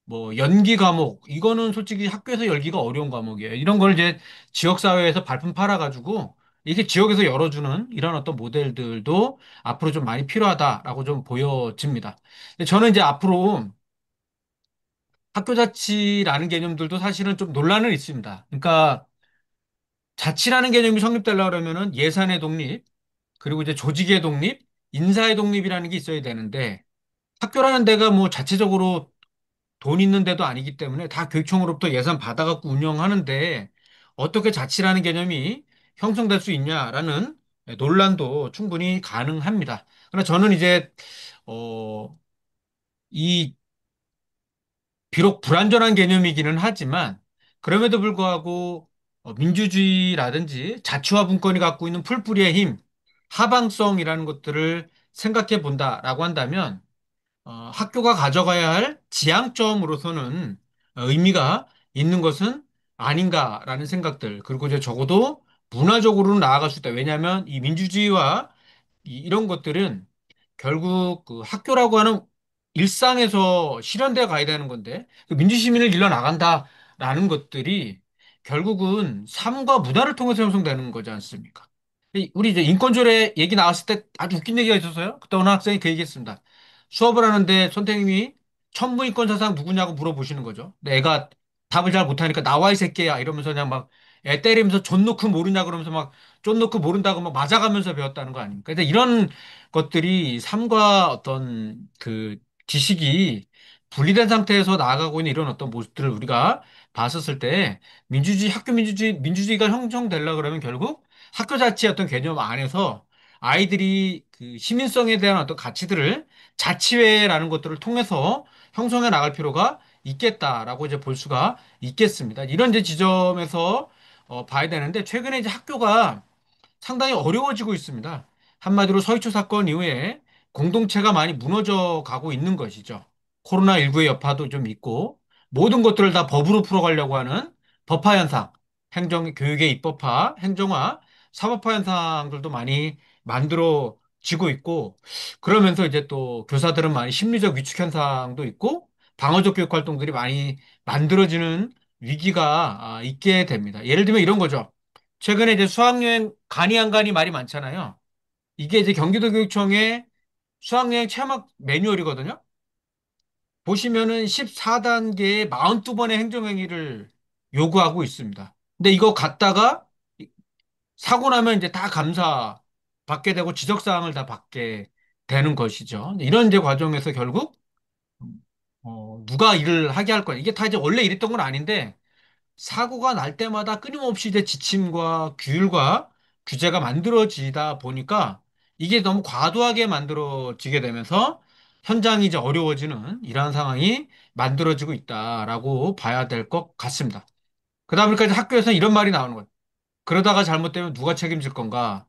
뭐 연기 과목 이거는 솔직히 학교에서 열기가 어려운 과목이에요. 이런 걸 이제 지역 사회에서 발품 팔아가지고 이게 지역에서 열어주는 이런 어떤 모델들도 앞으로 좀 많이 필요하다라고 좀 보여집니다. 근데 저는 이제 앞으로 학교 자치라는 개념들도 사실은 좀 논란은 있습니다. 그러니까 자치라는 개념이 성립되려고 그러면은 예산의 독립, 그리고 이제 조직의 독립, 인사의 독립이라는 게 있어야 되는데 학교라는 데가 뭐 자체적으로 돈 있는 데도 아니기 때문에 다 교육청으로부터 예산 받아갖고 운영하는데 어떻게 자치라는 개념이 형성될 수 있냐라는 논란도 충분히 가능합니다. 그러나 저는 이제 어, 이 비록 불완전한 개념이기는 하지만 그럼에도 불구하고 민주주의라든지 자치화 분권이 갖고 있는 풀뿌리의 힘, 하방성이라는 것들을 생각해 본다라고 한다면 학교가 가져가야 할 지향점으로서는 의미가 있는 것은 아닌가라는 생각들. 그리고 이제 적어도 문화적으로는 나아갈 수 있다. 왜냐하면 이 민주주의와 이런 것들은 결국 그 학교라고 하는 일상에서 실현돼 가야 되는 건데 그 민주시민을 일러 나간다라는 것들이 결국은 삶과 문화를 통해서 형성되는 거지 않습니까? 우리 이제 인권조례 얘기 나왔을 때 아주 웃긴 얘기가 있었어요. 그때 어느 학생이 그 얘기했습니다. 수업을 하는데 선생님이 천부인권 사상 누구냐고 물어보시는 거죠. 근데 애가 답을 잘 못하니까 나와 이 새끼야 이러면서 그냥 막 애 때리면서 존 놓고 모르냐 그러면서 막 쫀 놓고 모른다고 막 맞아가면서 배웠다는 거 아닙니까? 근데 이런 것들이 삶과 어떤 그 지식이 분리된 상태에서 나아가고 있는 이런 어떤 모습들을 우리가 봤었을 때 민주주의가 형성되려 그러면 결국 학교 자체의 어떤 개념 안에서 아이들이 그 시민성에 대한 어떤 가치들을 자치회라는 것들을 통해서 형성해 나갈 필요가 있겠다라고 이제 볼 수가 있겠습니다. 이런 이제 지점에서 봐야 되는데 최근에 이제 학교가 상당히 어려워지고 있습니다. 한마디로 서희초 사건 이후에 공동체가 많이 무너져 가고 있는 것이죠. 코로나19의 여파도 좀 있고 모든 것들을 다 법으로 풀어가려고 하는 법화 현상, 교육의 입법화, 행정화, 사법화 현상들도 많이 만들어지고 있고 그러면서 이제 또 교사들은 많이 심리적 위축 현상도 있고 방어적 교육 활동들이 많이 만들어지는 위기가 있게 됩니다. 예를 들면 이런 거죠. 최근에 이제 수학여행 간이 안 간이 말이 많잖아요. 이게 이제 경기도교육청의 수학여행 체험학 매뉴얼이거든요. 보시면은 14단계에 42번의 행정행위를 요구하고 있습니다. 근데 이거 갖다가 사고 나면 이제 다 감사 받게 되고 지적사항을 다 받게 되는 것이죠. 이런 이제 과정에서 결국 누가 일을 하게 할 거야. 이게 다 이제 원래 이랬던 건 아닌데 사고가 날 때마다 끊임없이 이제 지침과 규율과 규제가 만들어지다 보니까 이게 너무 과도하게 만들어지게 되면서 현장이 이제 어려워지는 이러한 상황이 만들어지고 있다라고 봐야 될 것 같습니다. 그러다 보니까 이제 학교에서는 이런 말이 나오는 거예요. 그러다가 잘못되면 누가 책임질 건가?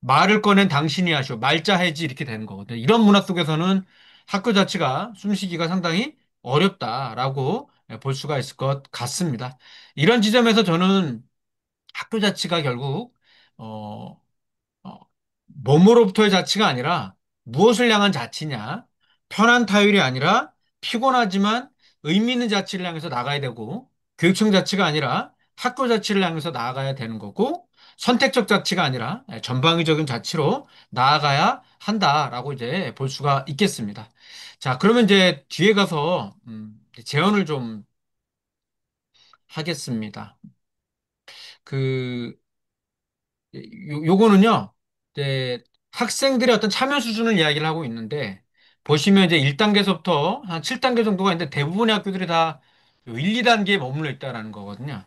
말을 꺼낸 당신이 하시오. 말자 해지 이렇게 되는 거거든요. 이런 문화 속에서는 학교 자체가 숨쉬기가 상당히 어렵다라고 볼 수가 있을 것 같습니다. 이런 지점에서 저는 학교 자체가 결국 어, 어, 몸으로부터의 자치가 아니라 무엇을 향한 자치냐? 편한 타율이 아니라 피곤하지만 의미 있는 자치를 향해서 나가야 되고, 교육청 자치가 아니라 학교 자치를 향해서 나아가야 되는 거고, 선택적 자치가 아니라 전방위적인 자치로 나아가야 한다라고 이제 볼 수가 있겠습니다. 자, 그러면 이제 뒤에 가서 제언을 좀 하겠습니다. 그 요거는요, 이제 학생들의 어떤 참여 수준을 이야기를 하고 있는데, 보시면 이제 1단계에서부터 한 7단계 정도가 있는데 대부분의 학교들이 다 1, 2단계에 머물러 있다라는 거거든요.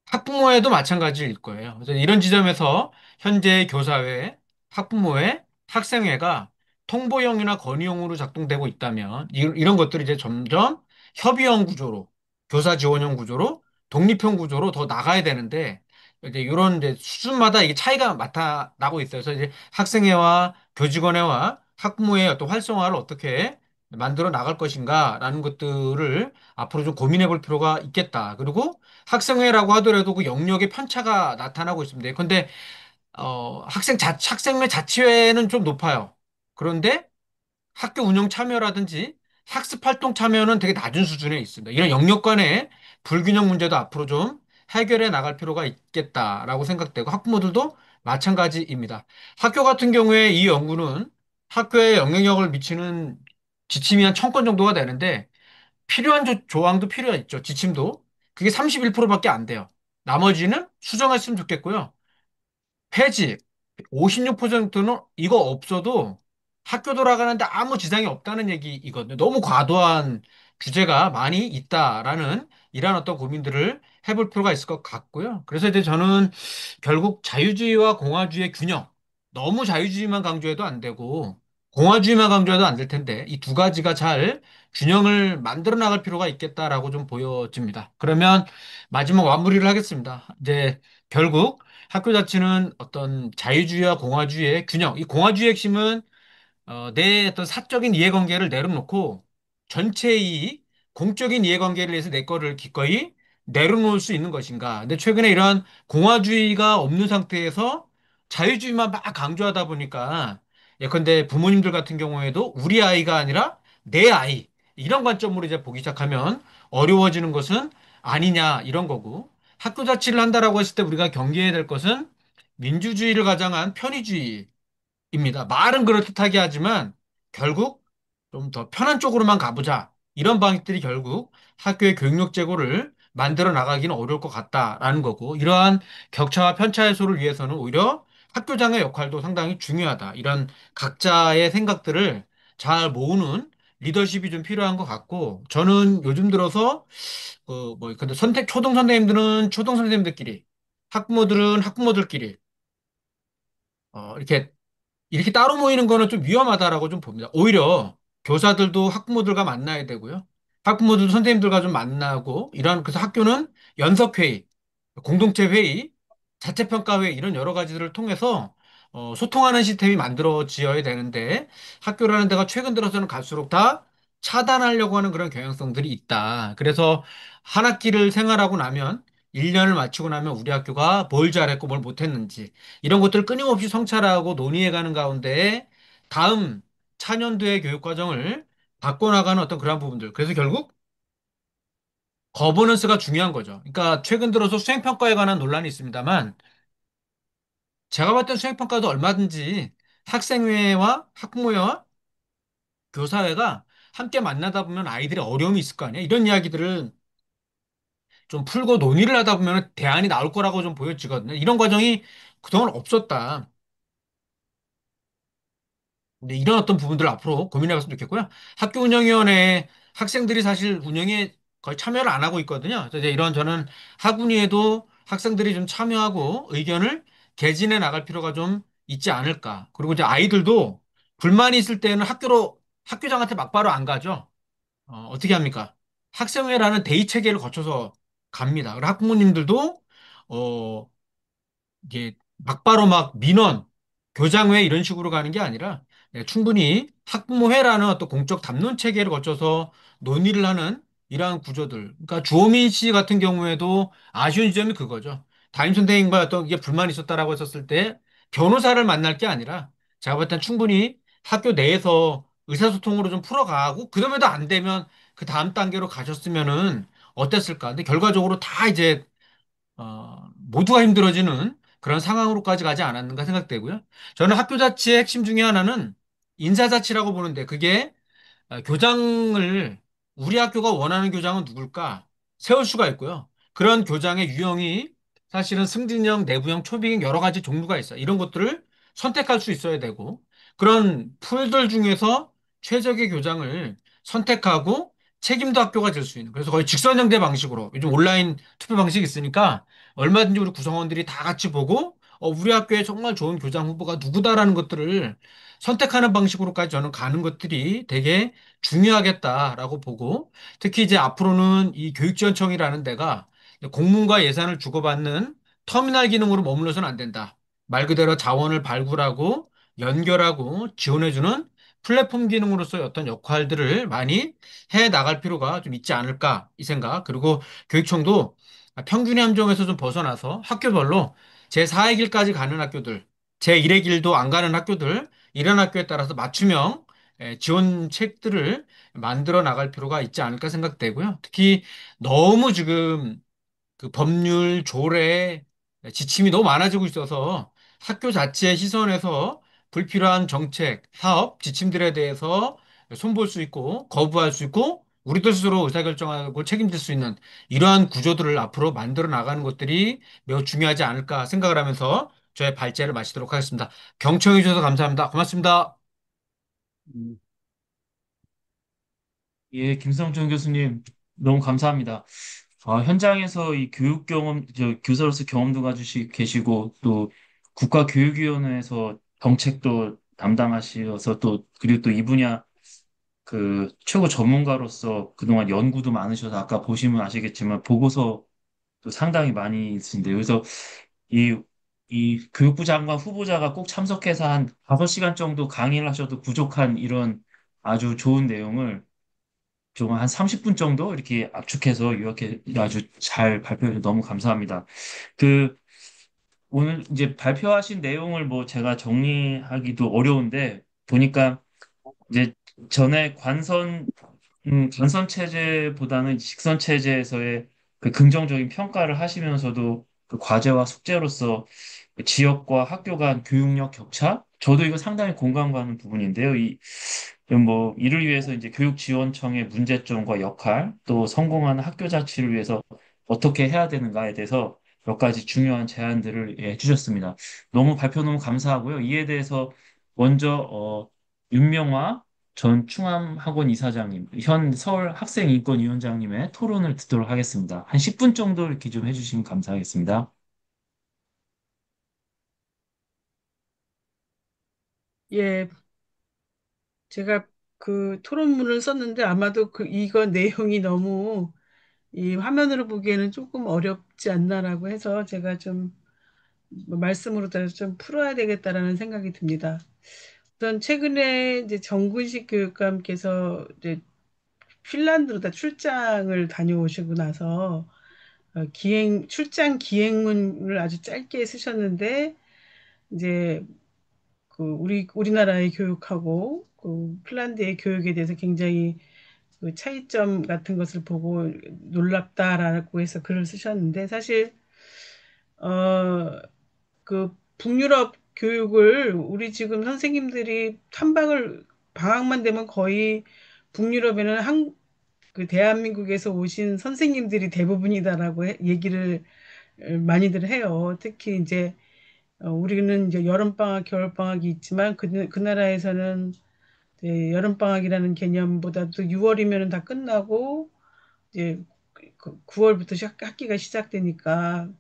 학부모회도 마찬가지일 거예요. 그래서 이런 지점에서 현재 교사회, 학부모회, 학생회가 통보형이나 건의형으로 작동되고 있다면 이런 것들이 이제 점점 협의형 구조로, 교사 지원형 구조로, 독립형 구조로 더 나가야 되는데 이제 이런 이제 수준마다 이게 차이가 나타나고 있어요. 그래서 이제 학생회와 교직원회와 학부모의 어떤 활성화를 어떻게 만들어 나갈 것인가라는 것들을 앞으로 좀 고민해 볼 필요가 있겠다. 그리고 학생회라고 하더라도 그 영역의 편차가 나타나고 있습니다. 근데 학생회 자치회는 좀 높아요. 그런데 학교 운영 참여라든지 학습 활동 참여는 되게 낮은 수준에 있습니다. 이런 영역 간의 불균형 문제도 앞으로 좀 해결해 나갈 필요가 있겠다라고 생각되고 학부모들도 마찬가지입니다. 학교 같은 경우에 이 연구는 학교에 영향력을 미치는 지침이 한 1000건 정도가 되는데 필요한 조항도 필요했죠. 지침도. 그게 31%밖에 안 돼요. 나머지는 수정했으면 좋겠고요. 폐지 56%는 이거 없어도 학교 돌아가는데 아무 지장이 없다는 얘기이거든요. 너무 과도한 규제가 많이 있다라는 이러한 어떤 고민들을 해볼 필요가 있을 것 같고요. 그래서 이제 저는 결국 자유주의와 공화주의의 균형. 너무 자유주의만 강조해도 안 되고 공화주의만 강조해도 안 될 텐데 이 두 가지가 잘 균형을 만들어 나갈 필요가 있겠다라고 좀 보여집니다. 그러면 마지막 마무리를 하겠습니다. 이제 결국 학교 자체는 어떤 자유주의와 공화주의의 균형. 이 공화주의의 핵심은 내 어떤 사적인 이해관계를 내려놓고 전체 이익, 공적인 이해관계를 위해서 내 거를 기꺼이 내려놓을 수 있는 것인가. 근데 최근에 이러한 공화주의가 없는 상태에서 자유주의만 막 강조하다 보니까 예컨대 부모님들 같은 경우에도 우리 아이가 아니라 내 아이, 이런 관점으로 이제 보기 시작하면 어려워지는 것은 아니냐 이런 거고 학교 자치를 한다라고 했을 때 우리가 경계해야 될 것은 민주주의를 가장한 편의주의 입니다. 말은 그럴듯하게 하지만 결국 좀 더 편한 쪽으로만 가보자. 이런 방식들이 결국 학교의 교육력 제고를 만들어 나가기는 어려울 것 같다라는 거고 이러한 격차와 편차 해소를 위해서는 오히려 학교장의 역할도 상당히 중요하다. 이런 각자의 생각들을 잘 모으는 리더십이 좀 필요한 것 같고 저는 요즘 들어서 근데 초등 선생님들은 초등 선생님들끼리 학부모들은 학부모들끼리 이렇게 따로 모이는 거는 좀 위험하다라고 좀 봅니다. 오히려 교사들도 학부모들과 만나야 되고요. 학부모들도 선생님들과 좀 만나고 그래서 학교는 연석회의, 공동체 회의, 자체평가회의 이런 여러 가지들을 통해서 소통하는 시스템이 만들어지어야 되는데 학교라는 데가 최근 들어서는 갈수록 다 차단하려고 하는 그런 경향성들이 있다. 그래서 한 학기를 생활하고 나면 1년을 마치고 나면 우리 학교가 뭘 잘했고 뭘 못했는지 이런 것들을 끊임없이 성찰하고 논의해가는 가운데 다음 차년도의 교육 과정을 바꿔나가는 어떤 그런 부분들. 그래서 결국 거버넌스가 중요한 거죠. 그러니까 최근 들어서 수행평가에 관한 논란이 있습니다만 제가 봤던 수행평가도 얼마든지 학생회와 학부모회와 교사회가 함께 만나다 보면 아이들의 어려움이 있을 거 아니에요. 이런 이야기들을 좀 풀고 논의를 하다 보면 대안이 나올 거라고 좀 보여지거든요. 이런 과정이 그동안 없었다. 근데 이런 어떤 부분들을 앞으로 고민해 봤으면 좋겠고요. 학교 운영위원회 학생들이 사실 운영에 거의 참여를 안 하고 있거든요. 그래서 이제 이런 저는 학운위에도 학생들이 좀 참여하고 의견을 개진해 나갈 필요가 좀 있지 않을까. 그리고 이제 아이들도 불만이 있을 때는 학교장한테 막바로 안 가죠. 어떻게 합니까? 학생회라는 대의 체계를 거쳐서 갑니다. 그리고 학부모님들도 어, 이게 막바로 막 민원, 교장회 이런 식으로 가는 게 아니라 충분히 학부모회라는 어떤 공적 담론 체계를 거쳐서 논의를 하는 이러한 구조들. 그러니까 주호민 씨 같은 경우에도 아쉬운 지점이 그거죠. 담임 선생님과 어떤 이게 불만이 있었다라고 했었을 때 변호사를 만날 게 아니라 제가 볼 땐 충분히 학교 내에서 의사소통으로 좀 풀어가고 그럼에도 안 되면 그 다음 단계로 가셨으면은 어땠을까? 근데 결과적으로 다 이제 모두가 힘들어지는 그런 상황으로까지 가지 않았는가 생각되고요. 저는 학교 자치의 핵심 중에 하나는 인사자치라고 보는데 그게 교장을 우리 학교가 원하는 교장은 누굴까 세울 수가 있고요. 그런 교장의 유형이 사실은 승진형, 내부형, 초빙형 여러 가지 종류가 있어요. 이런 것들을 선택할 수 있어야 되고 그런 풀들 중에서 최적의 교장을 선택하고 책임도 학교가 질 수 있는 그래서 거의 직선형대 방식으로 요즘 온라인 투표 방식이 있으니까 얼마든지 우리 구성원들이 다 같이 보고 우리 학교에 정말 좋은 교장 후보가 누구다라는 것들을 선택하는 방식으로까지 저는 가는 것들이 되게 중요하겠다라고 보고 특히 이제 앞으로는 이 교육지원청이라는 데가 공문과 예산을 주고받는 터미널 기능으로 머물러서는 안 된다. 말 그대로 자원을 발굴하고 연결하고 지원해주는 플랫폼 기능으로서의 어떤 역할들을 많이 해 나갈 필요가 좀 있지 않을까 이 생각. 그리고 교육청도 평균의 함정에서 좀 벗어나서 학교별로 제4의 길까지 가는 학교들, 제1의 길도 안 가는 학교들, 이런 학교에 따라서 맞춤형 지원책들을 만들어 나갈 필요가 있지 않을까 생각되고요. 특히 너무 지금 그 법률, 조례, 지침이 너무 많아지고 있어서 학교 자체의 시선에서 불필요한 정책, 사업, 지침들에 대해서 손볼 수 있고 거부할 수 있고 우리들 스스로 의사결정하고 책임질 수 있는 이러한 구조들을 앞으로 만들어 나가는 것들이 매우 중요하지 않을까 생각을 하면서 저의 발제를 마치도록 하겠습니다. 경청해 주셔서 감사합니다. 고맙습니다. 음, 예, 김성준 교수님, 너무 감사합니다. 현장에서 이 교육 경험, 교사로서 경험도 계시고, 또 국가교육위원회에서 정책도 담당하셔서 그리고 또 이 분야 그 최고 전문가로서 그동안 연구도 많으셔서 아까 보시면 아시겠지만 보고서도 상당히 많이 있으신데, 그래서 이, 이 교육부 장관 후보자가 꼭 참석해서 한 5시간 정도 강의를 하셔도 부족한 이런 아주 좋은 내용을 좀 한 30분 정도 이렇게 압축해서 이렇게 아주 잘 발표해서 너무 감사합니다. 그 오늘 이제 발표하신 내용을 뭐 제가 정리하기도 어려운데 보니까 이제 전에 관선 간선 체제보다는 직선 체제에서의 그 긍정적인 평가를 하시면서도 그 과제와 숙제로서 그 지역과 학교 간 교육력 격차? 저도 이거 상당히 공감 가는 부분인데요. 이를 위해서 이제 교육지원청의 문제점과 역할, 또 성공하는 학교 자치를 위해서 어떻게 해야 되는가에 대해서 몇 가지 중요한 제안들을 해주셨습니다. 너무 감사하고요. 이에 대해서 먼저, 윤명화 전 충암학원 이사장님, 현 서울 학생인권위원장님의 토론을 듣도록 하겠습니다. 한 10분 정도 이렇게 좀 해주시면 감사하겠습니다. 예, 제가 그 토론문을 썼는데 아마도 이거 내용이 너무 이 화면으로 보기에는 조금 어렵지 않나라고 해서 제가 좀 말씀으로 좀 풀어야 되겠다라는 생각이 듭니다. 우선 최근에 이제 정근식 교육감께서 이제 핀란드로 다 출장을 다녀오시고 나서 출장 기행문을 아주 짧게 쓰셨는데 이제 우리나라의 교육하고 그 핀란드의 교육에 대해서 굉장히 그 차이점 같은 것을 보고 놀랍다라고 해서 글을 쓰셨는데 사실 어 북유럽 교육을 우리 지금 선생님들이 방학만 되면 거의 북유럽에는 그 대한민국에서 오신 선생님들이 대부분이다라고 얘기를 많이들 해요. 특히 이제 우리는 이제 여름방학, 겨울방학이 있지만 그 나라에서는 이제 여름방학이라는 개념보다도 6월이면 다 끝나고 이제 9월부터 학기가 시작되니까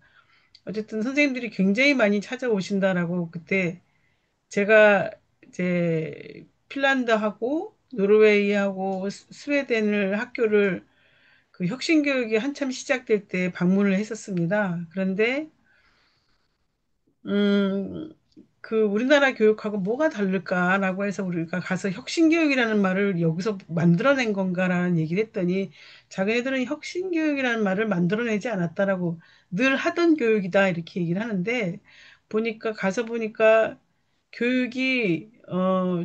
어쨌든 선생님들이 굉장히 많이 찾아오신다라고 그때 제가 이제 핀란드하고 노르웨이하고 스웨덴을 학교를 그 혁신교육이 한참 시작될 때 방문을 했었습니다. 그런데 음, 우리나라 교육하고 뭐가 다를까라고 해서 우리가 가서 혁신교육이라는 말을 여기서 만들어낸 건가라는 얘기를 했더니 자기네들은 혁신교육이라는 말을 만들어내지 않았다라고 늘 하던 교육이다 이렇게 얘기를 하는데 가서 보니까 교육이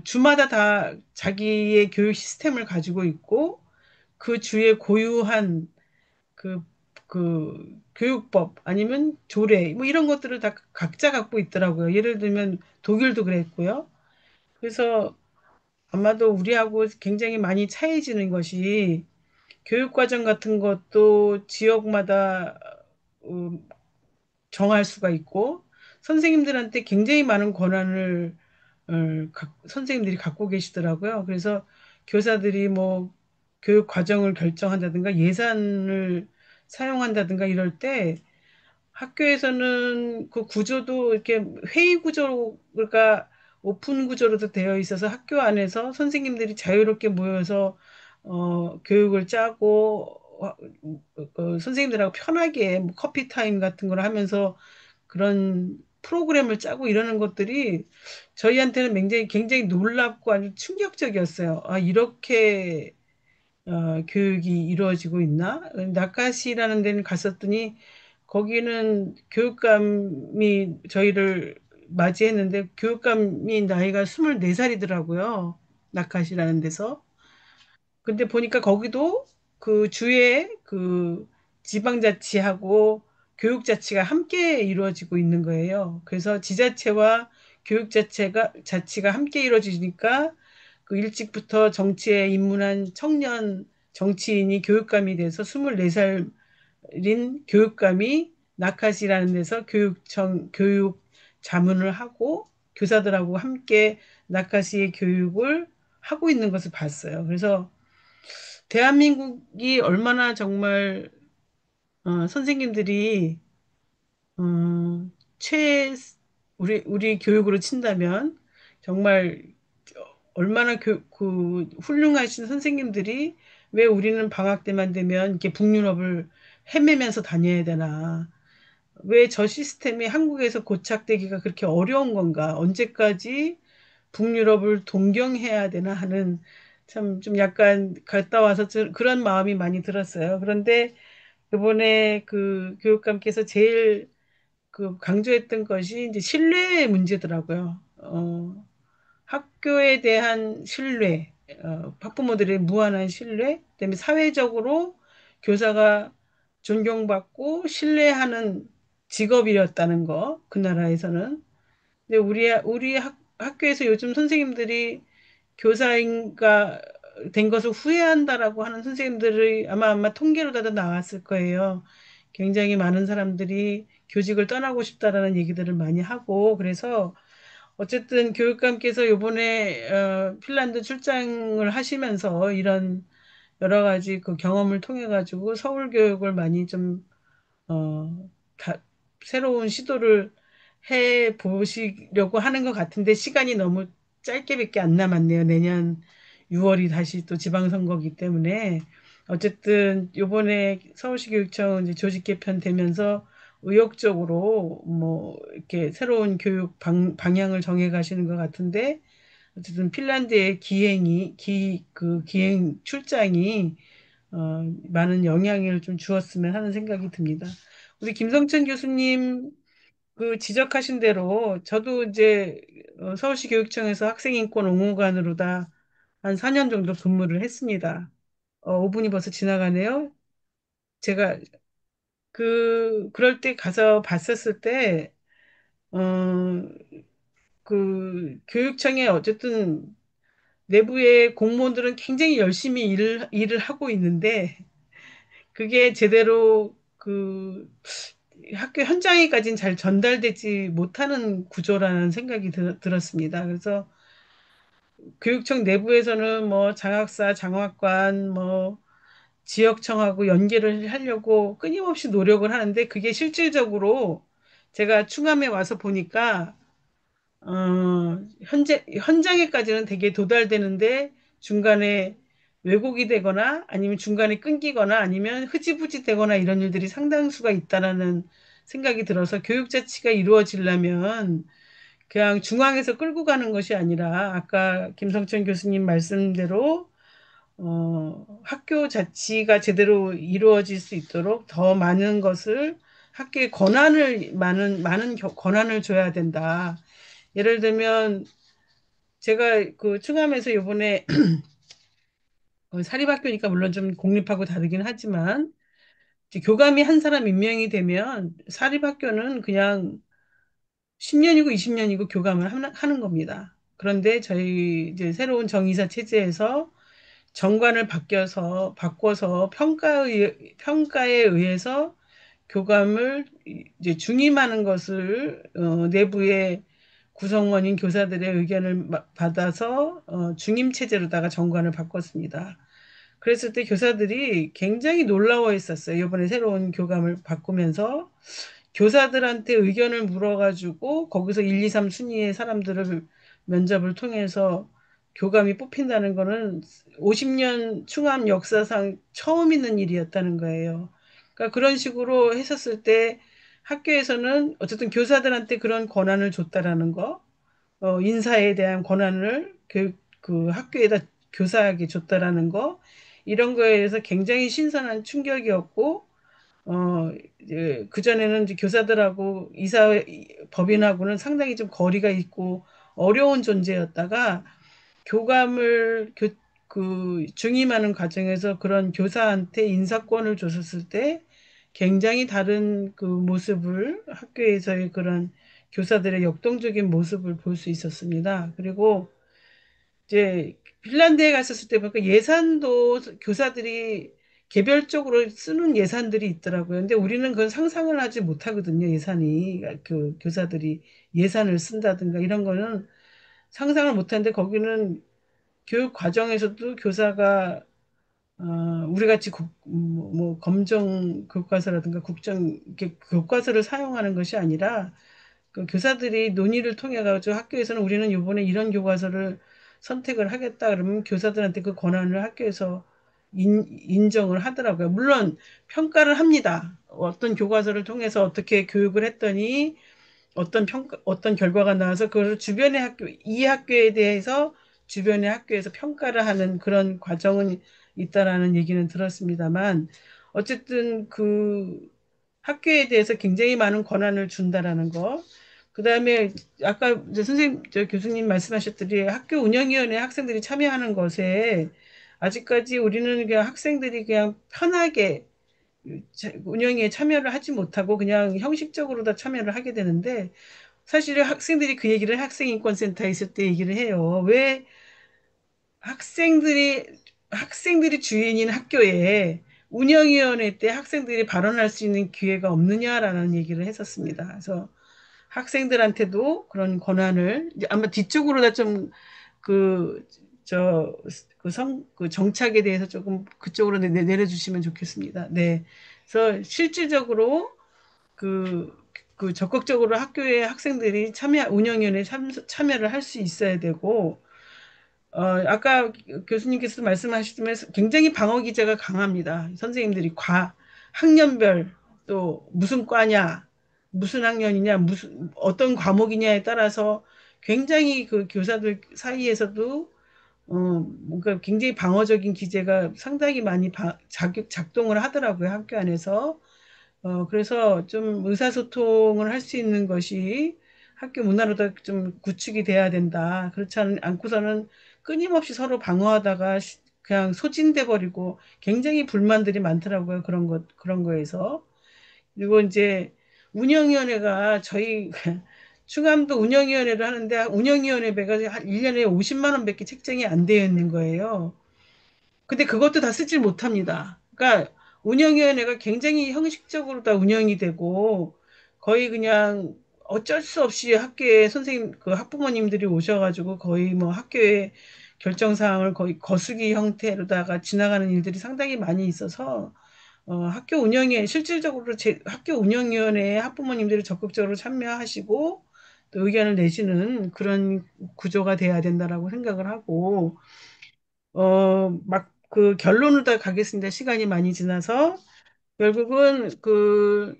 주마다 다 자기의 교육 시스템을 가지고 있고 그 주에 고유한 그, 교육법 아니면 조례 뭐 이런 것들을 다 각자 갖고 있더라고요. 예를 들면 독일도 그랬고요. 그래서 아마도 우리하고 굉장히 많이 차이지는 것이 교육과정 같은 것도 지역마다 어, 정할 수가 있고 선생님들한테 굉장히 많은 권한을 선생님들이 갖고 계시더라고요. 그래서 교사들이 뭐 교육 과정을 결정한다든가 예산을 사용한다든가 이럴 때 학교에서는 그 구조도 이렇게 회의 구조로 그러니까 오픈 구조로도 되어 있어서 학교 안에서 선생님들이 자유롭게 모여서 교육을 짜고 선생님들하고 편하게 뭐 커피 타임 같은 걸 하면서 그런 프로그램을 짜고 이러는 것들이 저희한테는 굉장히 놀랍고 아주 충격적이었어요. 아, 이렇게 교육이 이루어지고 있나? 나카시라는 데는 갔었더니 거기는 교육감이 저희를 맞이했는데 교육감이 나이가 24살이더라고요. 나카시라는 데서. 근데 보니까 거기도 그 주에 지방자치하고 교육자치가 함께 이루어지고 있는 거예요. 그래서 지자체와 자치가 함께 이루어지니까 그 일찍부터 정치에 입문한 청년 정치인이 교육감이 돼서 24살인 교육감이 나카시라는 데서 교육 자문을 하고 교사들하고 함께 나카시의 교육을 하고 있는 것을 봤어요. 그래서 대한민국이 얼마나 정말 선생님들이 음, 최 우리 교육으로 친다면 정말 얼마나 훌륭하신 선생님들이 왜 우리는 방학 때만 되면 이렇게 북유럽을 헤매면서 다녀야 되나? 왜 저 시스템이 한국에서 고착되기가 그렇게 어려운 건가? 언제까지 북유럽을 동경해야 되나 하는 참 좀 약간 갔다 와서 그런 마음이 많이 들었어요. 그런데 이번에 그 교육감께서 제일 강조했던 것이 이제 신뢰의 문제더라고요. 학교에 대한 신뢰. 학부모들의 무한한 신뢰, 그다음에 사회적으로 교사가 존경받고 신뢰하는 직업이었다는 거, 그 나라에서는. 근데 우리 학교에서 요즘 선생님들이 교사인가 된 것을 후회한다라고 하는 선생님들이 아마 통계로라도 나왔을 거예요. 굉장히 많은 사람들이 교직을 떠나고 싶다라는 얘기들을 많이 하고, 그래서 어쨌든 교육감께서 요번에 핀란드 출장을 하시면서 이런 여러 가지 그 경험을 통해 가지고 서울 교육을 많이 좀 어, 새로운 시도를 해 보시려고 하는 것 같은데 시간이 너무 짧게밖에 안 남았네요. 내년 6월이 다시 또 지방선거기 때문에 어쨌든 요번에 서울시 교육청 이제 조직 개편되면서 의욕적으로 뭐 이렇게 새로운 교육 방향을 정해 가시는 것 같은데 어쨌든 핀란드의 그 기행 출장이 많은 영향을 좀 주었으면 하는 생각이 듭니다. 우리 김성천 교수님 그 지적하신 대로 저도 이제 서울시 교육청에서 학생인권 옹호관으로 다 한 4년 정도 근무를 했습니다. 5분이 벌써 지나가네요. 제가 그럴 때 가서 봤었을 때, 어, 그 교육청에 어쨌든 내부의 공무원들은 굉장히 열심히 일을 하고 있는데 그게 제대로 그 학교 현장에까지는 잘 전달되지 못하는 구조라는 생각이 들었습니다. 그래서 교육청 내부에서는 뭐 장학사, 장학관, 뭐 지역청하고 연계를 하려고 끊임없이 노력을 하는데 그게 실질적으로 제가 충암에 와서 보니까 현장에까지는 되게 도달되는데 중간에 왜곡이 되거나 아니면 중간에 끊기거나 아니면 흐지부지 되거나 이런 일들이 상당수가 있다라는 생각이 들어서 교육 자치가 이루어지려면 그냥 중앙에서 끌고 가는 것이 아니라 아까 김성천 교수님 말씀대로 학교 자치가 제대로 이루어질 수 있도록 더 많은 것을 학교에 많은 권한을 줘야 된다. 예를 들면 제가 그 충암에서 요번에 사립학교니까 물론 좀 공립하고 다르긴 하지만 이제 교감이 한 사람 임명이 되면 사립학교는 그냥 10년이고 20년이고 교감을 하는 겁니다. 그런데 저희 이제 새로운 정의사 체제에서 정관을 바꿔서 평가에 의해서 교감을 이제 중임하는 것을 내부의 구성원인 교사들의 의견을 받아서 중임 체제로다가 정관을 바꿨습니다. 그랬을 때 교사들이 굉장히 놀라워했었어요. 이번에 새로운 교감을 바꾸면서 교사들한테 의견을 물어가지고 거기서 1, 2, 3 순위의 사람들을 면접을 통해서 교감이 뽑힌다는 거는 50년 충암 역사상 처음 있는 일이었다는 거예요. 그러니까 그런 식으로 했었을 때 학교에서는 어쨌든 교사들한테 그런 권한을 줬다라는 거, 인사에 대한 권한을 그 학교에다 교사에게 줬다라는 거, 이런 거에 대해서 굉장히 신선한 충격이었고, 이제 그전에는 이제 교사들하고 법인하고는 상당히 좀 거리가 있고 어려운 존재였다가 그 중임하는 과정에서 그런 교사한테 인사권을 줬었을 때 굉장히 다른 그 모습을 학교에서의 그런 교사들의 역동적인 모습을 볼 수 있었습니다. 그리고 이제 핀란드에 갔었을 때 보니까 예산도 교사들이 개별적으로 쓰는 예산들이 있더라고요. 근데 우리는 그건 상상을 하지 못하거든요. 예산이 그 교사들이 예산을 쓴다든가 이런 거는 상상을 못하는데 거기는 교육 과정에서도 교사가 우리 같이 뭐 검정 교과서라든가 국정 이렇게 교과서를 사용하는 것이 아니라 그 교사들이 논의를 통해 가지고 학교에서는 우리는 이번에 이런 교과서를 선택을 하겠다 그러면 교사들한테 그 권한을 학교에서 인정을 하더라고요. 물론 평가를 합니다. 어떤 교과서를 통해서 어떻게 교육을 했더니 어떤 결과가 나와서 그걸 주변의 이 학교에 대해서 주변의 학교에서 평가를 하는 그런 과정은 있다라는 얘기는 들었습니다만 어쨌든 그 학교에 대해서 굉장히 많은 권한을 준다라는 거. 그다음에 아까 이제 선생님, 저 교수님 말씀하셨듯이 학교 운영위원회 학생들이 참여하는 것에 아직까지 우리는 그냥 학생들이 그냥 편하게 운영에 참여를 하지 못하고 그냥 형식적으로 다 참여를 하게 되는데 사실은 학생들이 그 얘기를 학생인권센터에 있을 때 얘기를 해요. 왜 학생들이 학생들이 주인인 학교에 운영위원회 때 학생들이 발언할 수 있는 기회가 없느냐라는 얘기를 했었습니다. 그래서 학생들한테도 그런 권한을 이제 아마 뒤쪽으로 다 좀 그, 저, 그 정착에 대해서 조금 그쪽으로 내려주시면 좋겠습니다. 네. 그래서 실질적으로 그, 그 적극적으로 학교의 학생들이 운영위원회에 참여를 할 수 있어야 되고, 아까 교수님께서 말씀하셨지만 굉장히 방어 기제가 강합니다. 선생님들이 학년별 또 무슨 과냐, 무슨 학년이냐, 무슨 어떤 과목이냐에 따라서 굉장히 그 교사들 사이에서도 뭔가 굉장히 방어적인 기제가 상당히 많이 작동을 하더라고요, 학교 안에서. 그래서 좀 의사소통을 할 수 있는 것이 학교 문화로도 좀 구축이 돼야 된다. 그렇지 않고서는 끊임없이 서로 방어하다가 그냥 소진돼 버리고 굉장히 불만들이 많더라고요. 그런 거에서. 그리고 이제 운영위원회가 저희 충암도 운영위원회를 하는데 운영위원회비가 한 1년에 50만 원밖에 책정이 안 되어 있는 거예요. 근데 그것도 다 쓰질 못합니다. 그러니까 운영위원회가 굉장히 형식적으로 다 운영이 되고 거의 그냥 어쩔 수 없이 학교에 선생님, 그 학부모님들이 오셔가지고 거의 뭐 학교의 결정사항을 거의 거수기 형태로다가 지나가는 일들이 상당히 많이 있어서 학교 운영에 실질적으로 학교 운영위원회에 학부모님들이 적극적으로 참여하시고 또 의견을 내시는 그런 구조가 돼야 된다라고 생각을 하고 막 그 결론을 다 가겠습니다. 시간이 많이 지나서. 결국은 그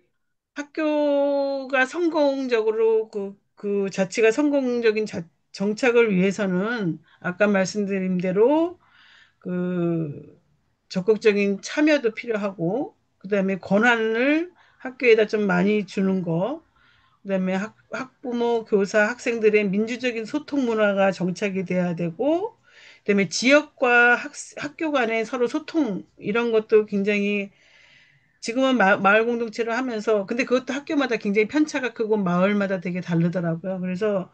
학교가 성공적으로 그 자치가 성공적인 정착을 위해서는 아까 말씀드린 대로 그 적극적인 참여도 필요하고 그다음에 권한을 학교에다 좀 많이 주는 거 그다음에 학부모, 교사, 학생들의 민주적인 소통 문화가 정착이 돼야 되고, 그다음에 지역과 학교 간의 서로 소통 이런 것도 굉장히 지금은 마을 공동체를 하면서 근데 그것도 학교마다 굉장히 편차가 크고 마을마다 되게 다르더라고요. 그래서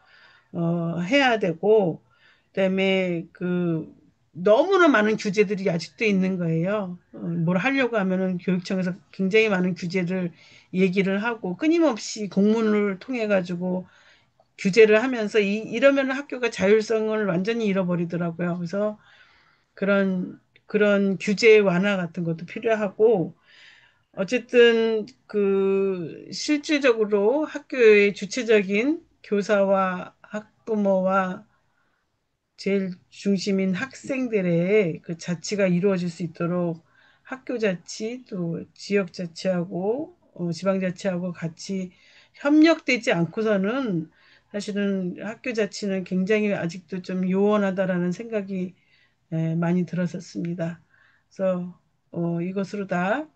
해야 되고 그다음에 그 너무나 많은 규제들이 아직도 있는 거예요. 뭘 하려고 하면은 교육청에서 굉장히 많은 규제를 얘기를 하고 끊임없이 공문을 통해 가지고 규제를 하면서 이러면 학교가 자율성을 완전히 잃어버리더라고요. 그래서 그런 규제 완화 같은 것도 필요하고 어쨌든 그 실질적으로 학교의 주체적인 교사와 학부모와 제일 중심인 학생들의 그 자치가 이루어질 수 있도록 학교 자치 또 지역 자치하고 지방 자치하고 같이 협력되지 않고서는 사실은 학교 자치는 굉장히 아직도 좀 요원하다라는 생각이 많이 들었었습니다. 그래서 이것으로 다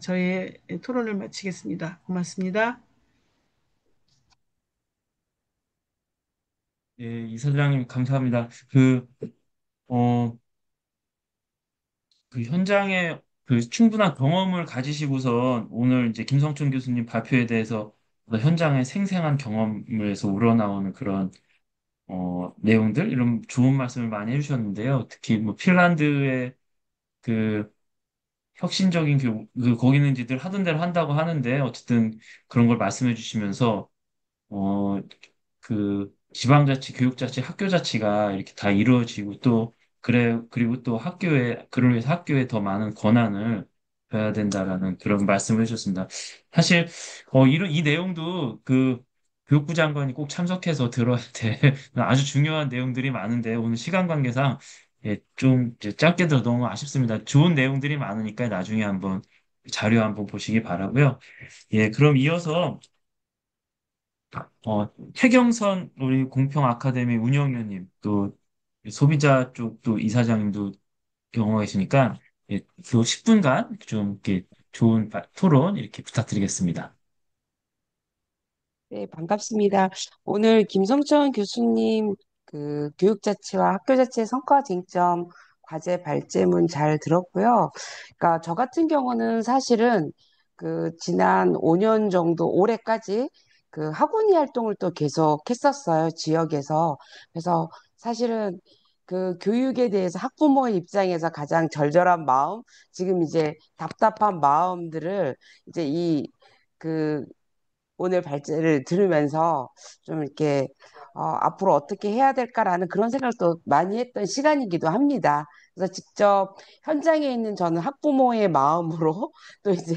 저의 토론을 마치겠습니다. 고맙습니다. 예, 이사장님 감사합니다. 어, 그 현장에 그 충분한 경험을 가지시고선 오늘 이제 김성춘 교수님 발표에 대해서 현장의 생생한 경험을 해서 우러나오는 그런 내용들 이런 좋은 말씀을 많이 해주셨는데요. 특히 뭐 핀란드의 그 혁신적인 거기는 이제들 하던 대로 한다고 하는데 어쨌든 그런 걸 말씀해 주시면서 어, 지방자치, 교육자치, 학교자치가 이렇게 다 이루어지고 또, 그리고 또 그를 위해서 학교에 더 많은 권한을 줘야 된다라는 그런 말씀을 해주셨습니다. 사실, 이 내용도 교육부 장관이 꼭 참석해서 들어야 돼. 아주 중요한 내용들이 많은데, 오늘 시간 관계상, 예, 좀 이제 짧게 들어 너무 아쉽습니다. 좋은 내용들이 많으니까 나중에 한번 자료 한번 보시기 바라고요. 예, 그럼 이어서 최경선 우리 공평 아카데미 운영위원님 또 소비자 쪽 또 이사장님도 경험가 계시니까 예, 그 10분간 좀 이렇게 좋은 토론 이렇게 부탁드리겠습니다. 네, 반갑습니다. 오늘 김성천 교수님 그 교육자치와 학교자치의 성과 쟁점 과제 발제문 잘 들었고요. 그러니까 저 같은 경우는 사실은 그 지난 5년 정도 올해까지 그 학원이 활동을 또 계속 했었어요, 지역에서. 그래서 사실은 그 교육에 대해서 학부모의 입장에서 가장 절절한 마음, 지금 이제 답답한 마음들을 이제 그 오늘 발제를 들으면서 좀 이렇게 앞으로 어떻게 해야 될까라는 그런 생각을 또 많이 했던 시간이기도 합니다. 그래서 직접 현장에 있는 저는 학부모의 마음으로 또 이제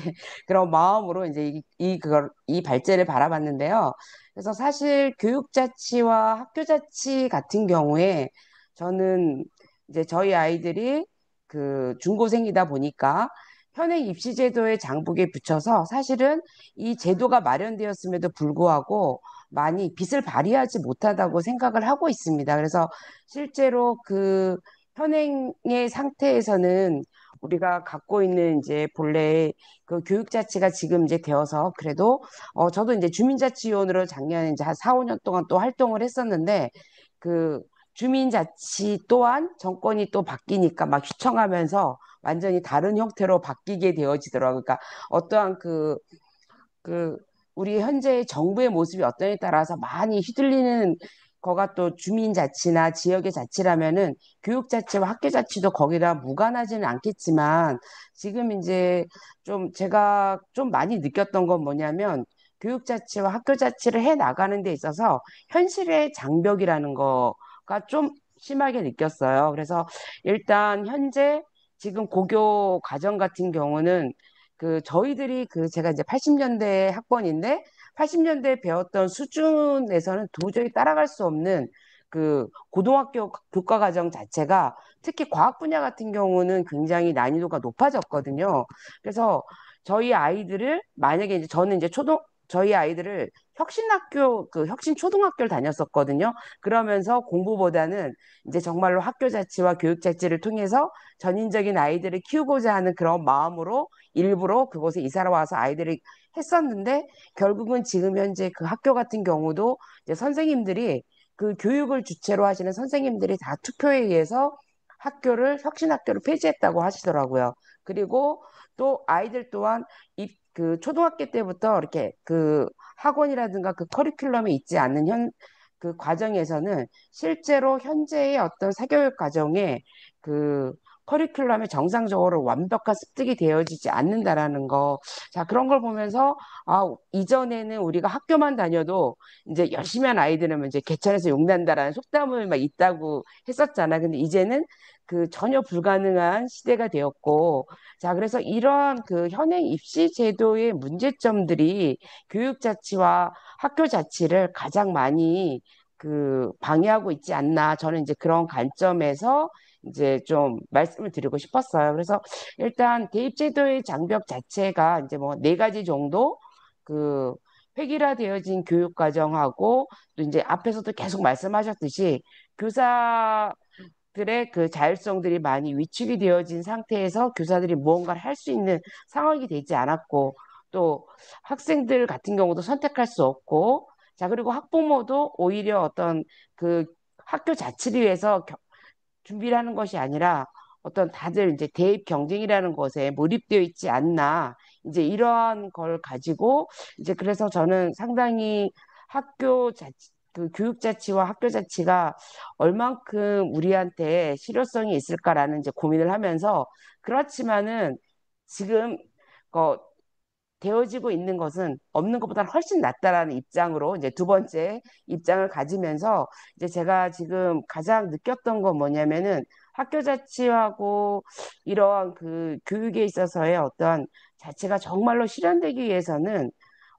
그런 마음으로 이제 이 발제를 바라봤는데요. 그래서 사실 교육자치와 학교자치 같은 경우에 저는 이제 저희 아이들이 그 중고생이다 보니까 현행 입시제도의 장복에 붙여서 사실은 이 제도가 마련되었음에도 불구하고 많이 빛을 발휘하지 못하다고 생각을 하고 있습니다. 그래서 실제로 그 현행의 상태에서는 우리가 갖고 있는 이제 본래 그 교육 자체가 지금 이제 되어서 그래도 저도 이제 주민자치위원으로 작년에 이제 한 4, 5년 동안 또 활동을 했었는데 그 주민자치 또한 정권이 또 바뀌니까 막 휘청하면서 완전히 다른 형태로 바뀌게 되어지더라고요. 그러니까 어떠한 그 우리 현재 정부의 모습이 어떠냐에 따라서 많이 휘둘리는 거가 또 주민자치나 지역의 자치라면은 교육자치와 학교자치도 거기다 무관하지는 않겠지만 지금 이제 좀 제가 좀 많이 느꼈던 건 뭐냐면 교육자치와 학교자치를 해 나가는 데 있어서 현실의 장벽이라는 거가 좀 심하게 느꼈어요. 그래서 일단 현재 지금 고교 과정 같은 경우는 그 저희들이 그 제가 이제 80년대 학번인데 80년대 배웠던 수준에서는 도저히 따라갈 수 없는 그 고등학교 교과 과정 자체가 특히 과학 분야 같은 경우는 굉장히 난이도가 높아졌거든요. 그래서 저희 아이들을 만약에 이제 저는 이제 저희 아이들을 혁신학교 그 혁신 초등학교를 다녔었거든요. 그러면서 공부보다는 이제 정말로 학교 자치와 교육 자치를 통해서 전인적인 아이들을 키우고자 하는 그런 마음으로 일부러 그곳에 이사를 와서 아이들이 했었는데 결국은 지금 현재 그 학교 같은 경우도 이제 선생님들이 그 교육을 주체로 하시는 선생님들이 다 투표에 의해서 혁신학교를 폐지했다고 하시더라고요. 그리고 또 아이들 또한 그 초등학교 때부터 이렇게 그 학원이라든가 그 커리큘럼이 있지 않는 그 과정에서는 실제로 현재의 어떤 사교육 과정에 그 커리큘럼에 정상적으로 완벽한 습득이 되어지지 않는다라는 거. 자, 그런 걸 보면서, 이전에는 우리가 학교만 다녀도 이제 열심히 한 아이들은 이제 개천에서 용난다라는 속담을 막 있다고 했었잖아. 근데 이제는 그 전혀 불가능한 시대가 되었고, 자, 그래서 이러한 그 현행 입시 제도의 문제점들이 교육 자치와 학교 자치를 가장 많이 그 방해하고 있지 않나. 저는 이제 그런 관점에서 이제 좀 말씀을 드리고 싶었어요. 그래서 일단 대입제도의 장벽 자체가 이제 뭐 네 가지 정도 그 획일화되어진 교육과정하고 또 이제 앞에서도 계속 말씀하셨듯이 교사들의 그 자율성들이 많이 위축이 되어진 상태에서 교사들이 무언가를 할 수 있는 상황이 되지 않았고 또 학생들 같은 경우도 선택할 수 없고 자 그리고 학부모도 오히려 어떤 그 학교 자치를 위해서 준비를 하는 것이 아니라 어떤 다들 이제 대입 경쟁이라는 것에 몰입되어 있지 않나 이제 이러한 걸 가지고 이제 그래서 저는 상당히 학교 자치 그 교육 자치와 학교 자치가 얼만큼 우리한테 실효성이 있을까라는 이제 고민을 하면서 그렇지만은 지금 그 되어지고 있는 것은 없는 것보다 훨씬 낫다라는 입장으로 이제 두 번째 입장을 가지면서 이제 제가 지금 가장 느꼈던 건 뭐냐면은 학교 자치하고 이러한 그 교육에 있어서의 어떤 자체가 정말로 실현되기 위해서는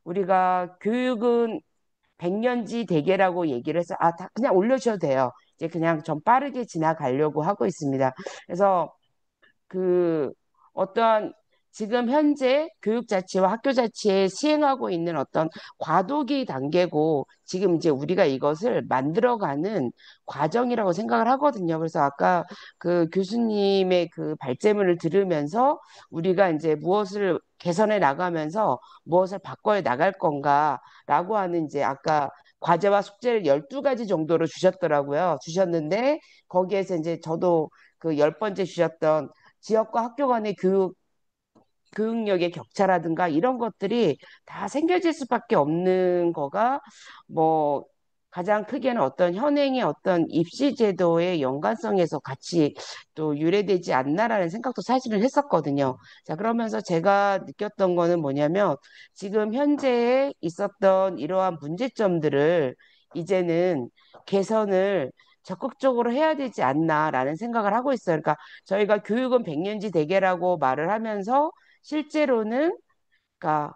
우리가 교육은 백년지 대계라고 얘기를 해서 그냥 올려주셔도 돼요. 이제 그냥 좀 빠르게 지나가려고 하고 있습니다. 그래서 그 어떤 지금 현재 교육 자치와 학교 자치에 시행하고 있는 어떤 과도기 단계고 지금 이제 우리가 이것을 만들어가는 과정이라고 생각을 하거든요. 그래서 아까 그 교수님의 그 발제문을 들으면서 우리가 이제 무엇을 개선해 나가면서 무엇을 바꿔 나갈 건가라고 하는 이제 아까 과제와 숙제를 12가지 정도로 주셨더라고요. 주셨는데 거기에서 이제 저도 그 10번째 주셨던 지역과 학교 간의 교육력의 격차라든가 이런 것들이 다 생겨질 수밖에 없는 거가 뭐 가장 크게는 어떤 현행의 어떤 입시 제도의 연관성에서 같이 또 유래되지 않나라는 생각도 사실은 했었거든요. 자, 그러면서 제가 느꼈던 거는 뭐냐면 지금 현재에 있었던 이러한 문제점들을 이제는 개선을 적극적으로 해야 되지 않나라는 생각을 하고 있어요. 그러니까 저희가 교육은 백년지 대계라고 말을 하면서 실제로는 그러니까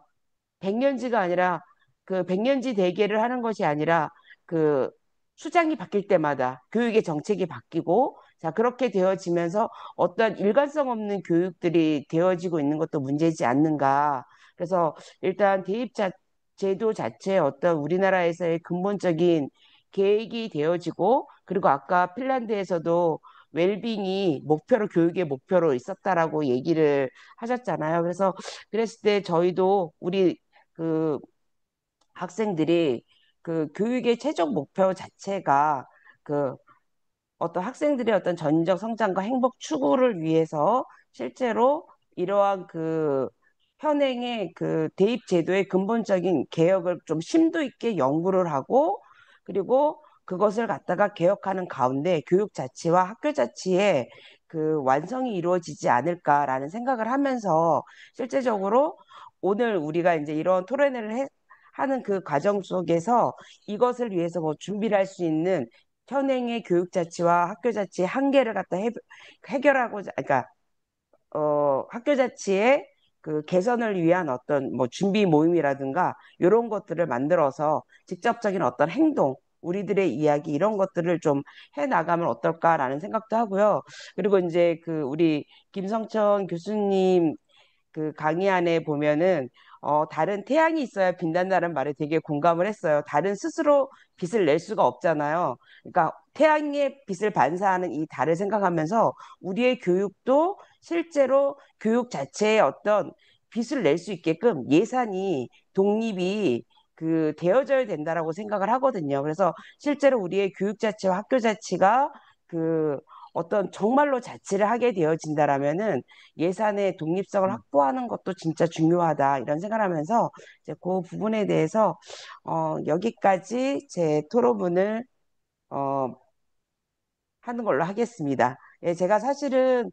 백년지가 아니라 그 백년지 대계를 하는 것이 아니라 그 수장이 바뀔 때마다 교육의 정책이 바뀌고 자 그렇게 되어지면서 어떤 일관성 없는 교육들이 되어지고 있는 것도 문제지 않는가. 그래서 일단 제도 자체의 어떤 우리나라에서의 근본적인 계획이 되어지고 그리고 아까 핀란드에서도 웰빙이 목표로 교육의 목표로 있었다라고 얘기를 하셨잖아요. 그래서 그랬을 때 저희도 우리 그 학생들이 그 교육의 최종 목표 자체가 그 어떤 학생들의 어떤 전적 성장과 행복 추구를 위해서 실제로 이러한 그 현행의 그 대입 제도의 근본적인 개혁을 좀 심도 있게 연구를 하고 그리고 그것을 갖다가 개혁하는 가운데 교육 자치와 학교 자치의 그 완성이 이루어지지 않을까라는 생각을 하면서 실제적으로 오늘 우리가 이제 이런 하는 그 과정 속에서 이것을 위해서 뭐 준비를 할 수 있는 현행의 교육 자치와 학교 자치의 한계를 해결하고자, 그러니까 학교 자치의 그 개선을 위한 어떤 뭐 준비 모임이라든가 이런 것들을 만들어서 직접적인 어떤 행동, 우리들의 이야기 이런 것들을 좀 해 나가면 어떨까라는 생각도 하고요. 그리고 이제 그 우리 김성천 교수님 그 강의 안에 보면은 다른 태양이 있어야 빛난다는 말에 되게 공감을 했어요. 다른 스스로 빛을 낼 수가 없잖아요. 그러니까 태양의 빛을 반사하는 이 달을 생각하면서 우리의 교육도 실제로 교육 자체의 어떤 빛을 낼 수 있게끔 예산이 독립이 그 되어져야 된다라고 생각을 하거든요. 그래서 실제로 우리의 교육 자체와 학교 자체가 그 어떤 정말로 자치를 하게 되어진다라면은 예산의 독립성을 확보하는 것도 진짜 중요하다 이런 생각을 하면서 이제 그 부분에 대해서 여기까지 제 토론문을 어, 하는 걸로 하겠습니다. 예, 제가 사실은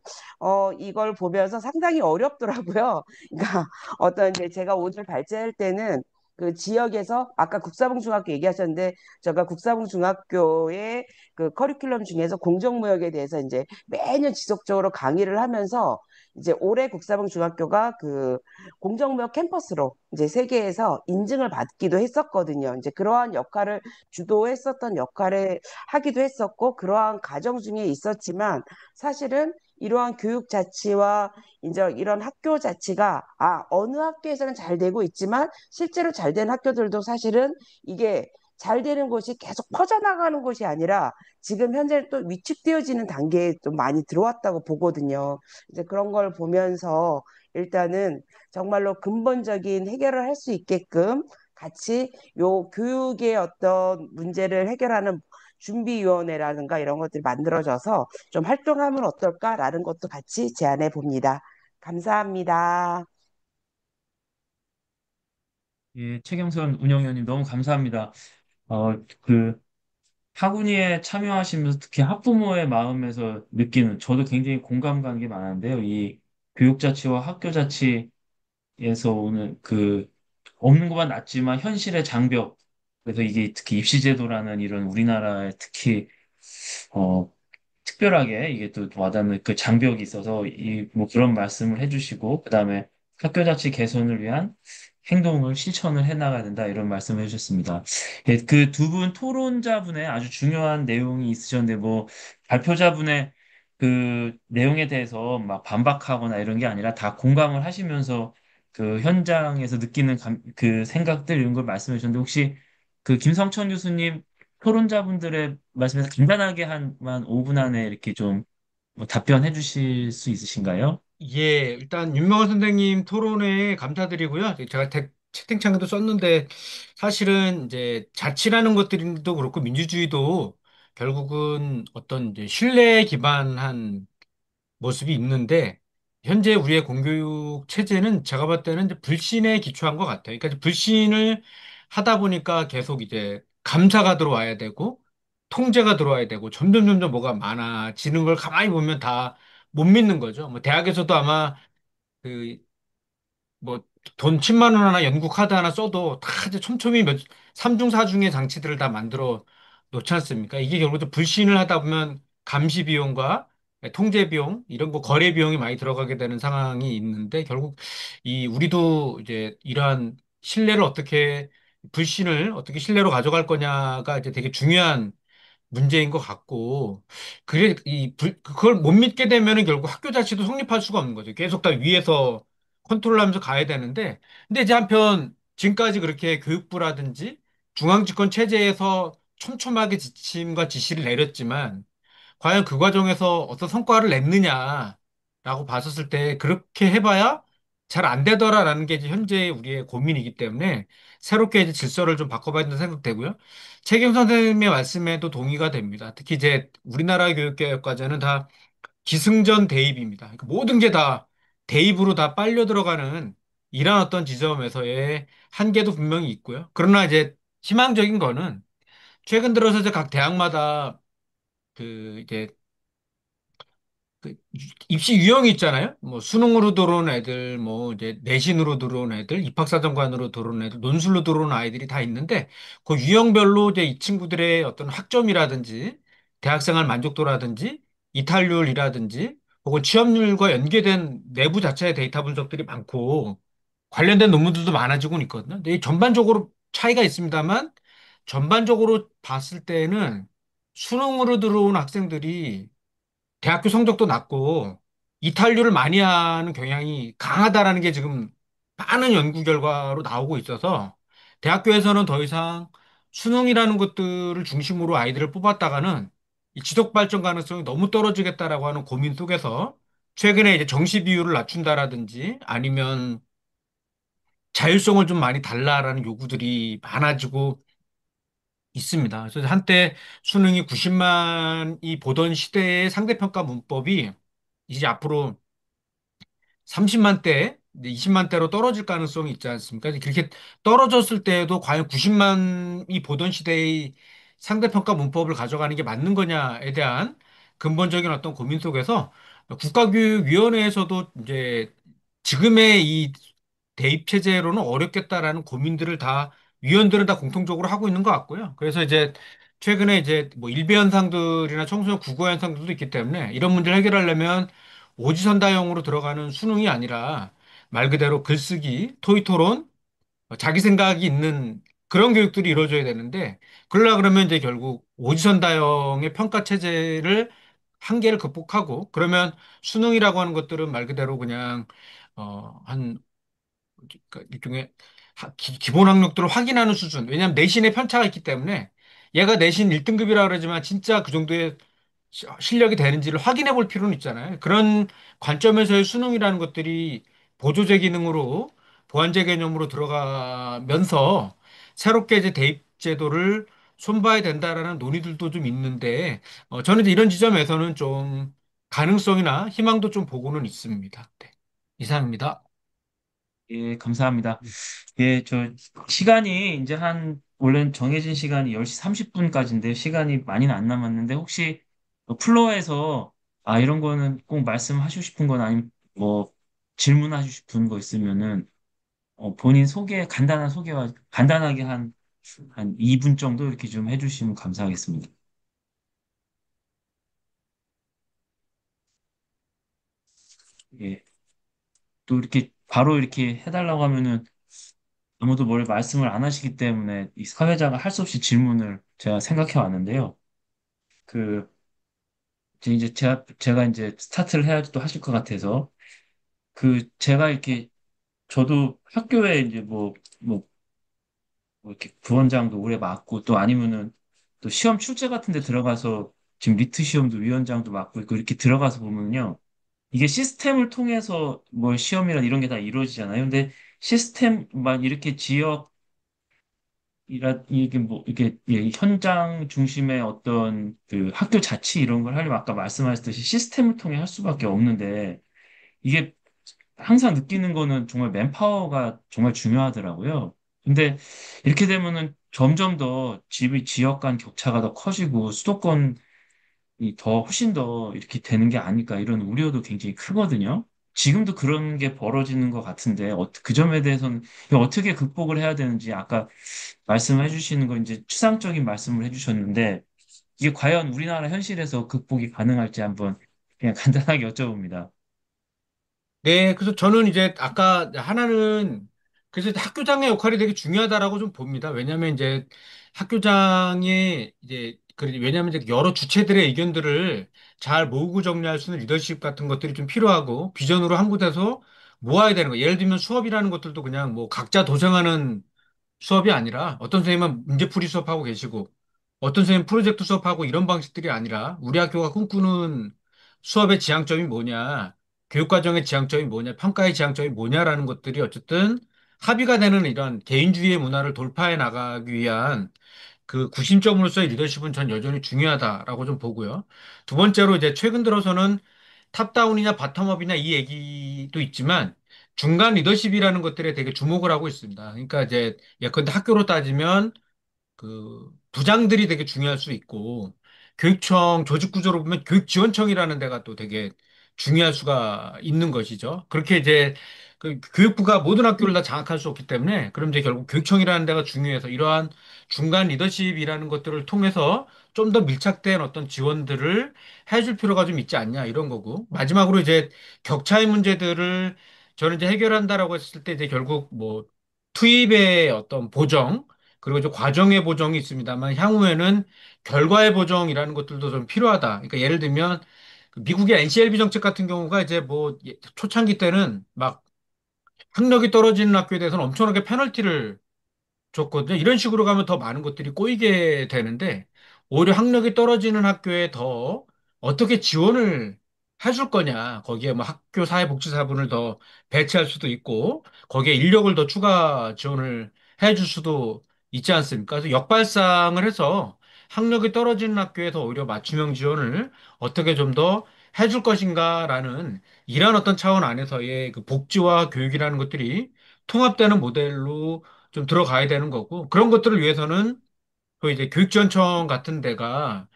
이걸 보면서 상당히 어렵더라고요. 그러니까 어떤 이제 제가 오늘 발제할 때는 그 지역에서 아까 국사봉중학교 얘기하셨는데 제가 국사봉중학교의 그 커리큘럼 중에서 공정무역에 대해서 이제 매년 지속적으로 강의를 하면서 이제 올해 국사봉중학교가 그 공정무역 캠퍼스로 이제 세계에서 인증을 받기도 했었거든요. 이제 그러한 역할을 주도했었던 역할을 하기도 했었고 그러한 과정 중에 있었지만 사실은 이러한 교육 자치와 이제 이런 학교 자치가 어느 학교에서는 잘 되고 있지만 실제로 잘 된 학교들도 사실은 이게 잘 되는 곳이 계속 퍼져나가는 곳이 아니라 지금 현재 또 위축되어지는 단계에 좀 많이 들어왔다고 보거든요. 이제 그런 걸 보면서 일단은 정말로 근본적인 해결을 할 수 있게끔 같이 요 교육의 어떤 문제를 해결하는 준비위원회라든가 이런 것들이 만들어져서 좀 활동하면 어떨까라는 것도 같이 제안해 봅니다. 감사합니다. 예, 최경선 운영위원님 너무 감사합니다. 그 학우니에 참여하시면서 특히 학부모의 마음에서 느끼는 저도 굉장히 공감 가는 게 많은데요. 이 교육자치와 학교자치에서 오는 그 없는 것만 낫지만 현실의 장벽. 그래서 이게 특히 입시제도라는 이런 우리나라의 특히 어, 특별하게 이게 또 와닿는 그 장벽이 있어서 이 뭐 그런 말씀을 해주시고 그다음에 학교 자치 개선을 위한 행동을 실천을 해나가야 된다 이런 말씀을 해주셨습니다. 예, 그 두 분 토론자분의 아주 중요한 내용이 있으셨는데 뭐 발표자분의 그 내용에 대해서 막 반박하거나 이런 게 아니라 다 공감을 하시면서 그 현장에서 느끼는 그 생각들 이런 걸 말씀해 주셨는데 혹시 그 김성천 교수님 토론자분들의 말씀에서 간단하게 한 5분 안에 이렇게 좀뭐 답변해 주실 수 있으신가요? 예, 일단 윤명호 선생님 토론에 감사드리고요. 제가 채팅창에도 썼는데 사실은 이제 자치라는 것들도 그렇고 민주주의도 결국은 어떤 이제 신뢰에 기반한 모습이 있는데 현재 우리의 공교육 체제는 제가 봤을 때는 이제 불신에 기초한 것 같아요. 그러니까 이제 불신을 하다 보니까 계속 이제 감사가 들어와야 되고 통제가 들어와야 되고 점점 뭐가 많아지는 걸 가만히 보면 다 못 믿는 거죠. 뭐 대학에서도 아마 그 뭐 돈 10만 원 하나 연구 카드 하나 써도 다 이제 촘촘히 삼중사중의 장치들을 다 만들어 놓지 않습니까? 이게 결국 불신을 하다 보면 감시 비용과 통제 비용 이런 거 거래 비용이 많이 들어가게 되는 상황이 있는데 결국 이 우리도 이제 이러한 신뢰를 어떻게 불신을 어떻게 신뢰로 가져갈 거냐가 이제 되게 중요한 문제인 것 같고, 그래, 그걸 못 믿게 되면은 결국 학교 자체도 성립할 수가 없는 거죠. 계속 다 위에서 컨트롤하면서 가야 되는데, 근데 이제 한편, 지금까지 그렇게 교육부라든지 중앙집권 체제에서 촘촘하게 지침과 지시를 내렸지만, 과연 그 과정에서 어떤 성과를 냈느냐라고 봤었을 때, 그렇게 해봐야 잘 안 되더라라는 게 이제 현재 우리의 고민이기 때문에, 새롭게 이제 질서를 좀 바꿔봐야 된다고 생각되고요. 최경 선생님의 말씀에도 동의가 됩니다. 특히 이제 우리나라 교육개혁 과제는 다 기승전 대입입니다. 그러니까 모든 게 다 대입으로 다 빨려 들어가는 이런 어떤 지점에서의 한계도 분명히 있고요. 그러나 이제 희망적인 거는 최근 들어서 이제 각 대학마다 이제 그 입시 유형이 있잖아요. 뭐 수능으로 들어온 애들, 뭐 이제 내신으로 들어온 애들, 입학사정관으로 들어온 애들, 논술로 들어온 아이들이 다 있는데 그 유형별로 이제 이 친구들의 어떤 학점이라든지 대학생활 만족도라든지 이탈률이라든지 혹은 취업률과 연계된 내부 자체의 데이터 분석들이 많고 관련된 논문들도 많아지고 있거든요. 근데 이 전반적으로 차이가 있습니다만 전반적으로 봤을 때는 수능으로 들어온 학생들이 대학교 성적도 낮고 이탈률을 많이 하는 경향이 강하다라는 게 지금 많은 연구 결과로 나오고 있어서 대학교에서는 더 이상 수능이라는 것들을 중심으로 아이들을 뽑았다가는 이 지속 발전 가능성이 너무 떨어지겠다라고 하는 고민 속에서 최근에 이제 정시 비율을 낮춘다라든지 아니면 자율성을 좀 많이 달라라는 요구들이 많아지고 있습니다. 그래서 한때 수능이 90만이 보던 시대의 상대평가 문법이 이제 앞으로 30만 대, 20만 대로 떨어질 가능성이 있지 않습니까? 그렇게 떨어졌을 때에도 과연 90만이 보던 시대의 상대평가 문법을 가져가는 게 맞는 거냐에 대한 근본적인 어떤 고민 속에서 국가교육위원회에서도 이제 지금의 이 대입 체제로는 어렵겠다라는 고민들을 다 위원들은 다 공통적으로 하고 있는 것 같고요. 그래서 이제 최근에 이제 뭐 일배 현상들이나 청소년 국어 현상들도 있기 때문에 이런 문제를 해결하려면 오지선다형으로 들어가는 수능이 아니라 말 그대로 글쓰기, 토의토론, 자기 생각이 있는 그런 교육들이 이루어져야 되는데 그러려 그러면 이제 결국 오지선다형의 평가 체제를 한계를 극복하고 그러면 수능이라고 하는 것들은 말 그대로 그냥 한 그러니까 일종의 기본 학력들을 확인하는 수준. 왜냐하면 내신의 편차가 있기 때문에 얘가 내신 1등급이라 그러지만 진짜 그 정도의 실력이 되는지를 확인해 볼 필요는 있잖아요. 그런 관점에서의 수능이라는 것들이 보조제 기능으로 보완제 개념으로 들어가면서 새롭게 이제 대입 제도를 손봐야 된다라는 논의들도 좀 있는데 저는 이제 이런 지점에서는 좀 가능성이나 희망도 좀 보고는 있습니다. 네. 이상입니다. 예, 감사합니다. 예, 시간이 이제 원래는 정해진 시간이 10시 30분까지인데, 시간이 많이는 안 남았는데, 혹시 플로어에서, 이런 거는 꼭 말씀하시고 싶은 건 아니면, 뭐, 질문하시고 싶은 거 있으면은, 본인 간단한 소개와, 간단하게 한 2분 정도 이렇게 좀 해주시면 감사하겠습니다. 예, 또 이렇게, 바로 이렇게 해달라고 하면은, 아무도 뭘 말씀을 안 하시기 때문에 이 사회자가 할 수 없이 질문을 제가 생각해 왔는데요. 그 이제 제가 이제 스타트를 해야지 또 하실 것 같아서 제가 이렇게 저도 학교에 이제 뭐 이렇게 부원장도 오래 맡고 또 아니면은 또 시험 출제 같은 데 들어가서 지금 리트 시험도 위원장도 맡고 있고 이렇게 들어가서 보면요. 이게 시스템을 통해서 뭐 시험이나 이런 게 다 이루어지잖아요. 근데 시스템만 이렇게 이게 뭐 이게 예, 현장 중심의 어떤 그 학교 자치 이런 걸 하려면 아까 말씀하셨듯이 시스템을 통해 할 수밖에 없는데 이게 항상 느끼는 거는 정말 맨파워가 정말 중요하더라고요. 근데 이렇게 되면은 점점 더 지역 간 격차가 더 커지고 수도권이 더 훨씬 더 이렇게 되는 게 아닐까 이런 우려도 굉장히 크거든요. 지금도 그런 게 벌어지는 것 같은데 그 점에 대해서는 이거 어떻게 극복을 해야 되는지 아까 말씀해 주시는 거 이제 추상적인 말씀을 해주셨는데 이게 과연 우리나라 현실에서 극복이 가능할지 한번 그냥 간단하게 여쭤봅니다. 네, 그래서 저는 이제 아까 하나는 그래서 학교장의 역할이 되게 중요하다라고 좀 봅니다. 왜냐하면 이제 학교장이 이제 왜냐하면 이제 여러 주체들의 의견들을 잘 모으고 정리할 수 있는 리더십 같은 것들이 좀 필요하고 비전으로 한 곳에서 모아야 되는 거. 예를 들면 수업이라는 것들도 그냥 뭐 각자 도생하는 수업이 아니라 어떤 선생님은 문제풀이 수업하고 계시고 어떤 선생님 프로젝트 수업하고 이런 방식들이 아니라 우리 학교가 꿈꾸는 수업의 지향점이 뭐냐, 교육과정의 지향점이 뭐냐, 평가의 지향점이 뭐냐라는 것들이 어쨌든 합의가 되는 이런 개인주의의 문화를 돌파해 나가기 위한 그 구심점으로서의 리더십은 전 여전히 중요하다라고 좀 보고요. 두 번째로 이제 최근 들어서는 탑다운이냐 바텀업이냐 이 얘기도 있지만 중간 리더십이라는 것들에 되게 주목을 하고 있습니다. 그러니까 이제 예컨대 학교로 따지면 그 부장들이 되게 중요할 수 있고 교육청 조직 구조로 보면 교육지원청이라는 데가 또 되게 중요할 수가 있는 것이죠. 그렇게 이제 그 교육부가 모든 학교를 다 장악할 수 없기 때문에 그럼 이제 결국 교육청이라는 데가 중요해서 이러한 중간 리더십이라는 것들을 통해서 좀 더 밀착된 어떤 지원들을 해줄 필요가 좀 있지 않냐 이런 거고 마지막으로 이제 격차의 문제들을 저는 이제 해결한다라고 했을 때 이제 결국 뭐 투입의 어떤 보정 그리고 이제 과정의 보정이 있습니다만 향후에는 결과의 보정이라는 것들도 좀 필요하다. 그러니까 예를 들면 그 미국의 NCLB 정책 같은 경우가 이제 뭐 초창기 때는 막 학력이 떨어지는 학교에 대해서는 엄청나게 페널티를 줬거든요. 이런 식으로 가면 더 많은 것들이 꼬이게 되는데, 오히려 학력이 떨어지는 학교에 더 어떻게 지원을 해줄 거냐. 거기에 뭐 학교 사회복지사분을 더 배치할 수도 있고, 거기에 인력을 더 추가 지원을 해줄 수도 있지 않습니까? 그래서 역발상을 해서 학력이 떨어지는 학교에 더 오히려 맞춤형 지원을 어떻게 좀 더 해줄 것인가라는 이러한 어떤 차원 안에서의 그 복지와 교육이라는 것들이 통합되는 모델로 좀 들어가야 되는 거고 그런 것들을 위해서는 또 이제 교육지원청 같은 데가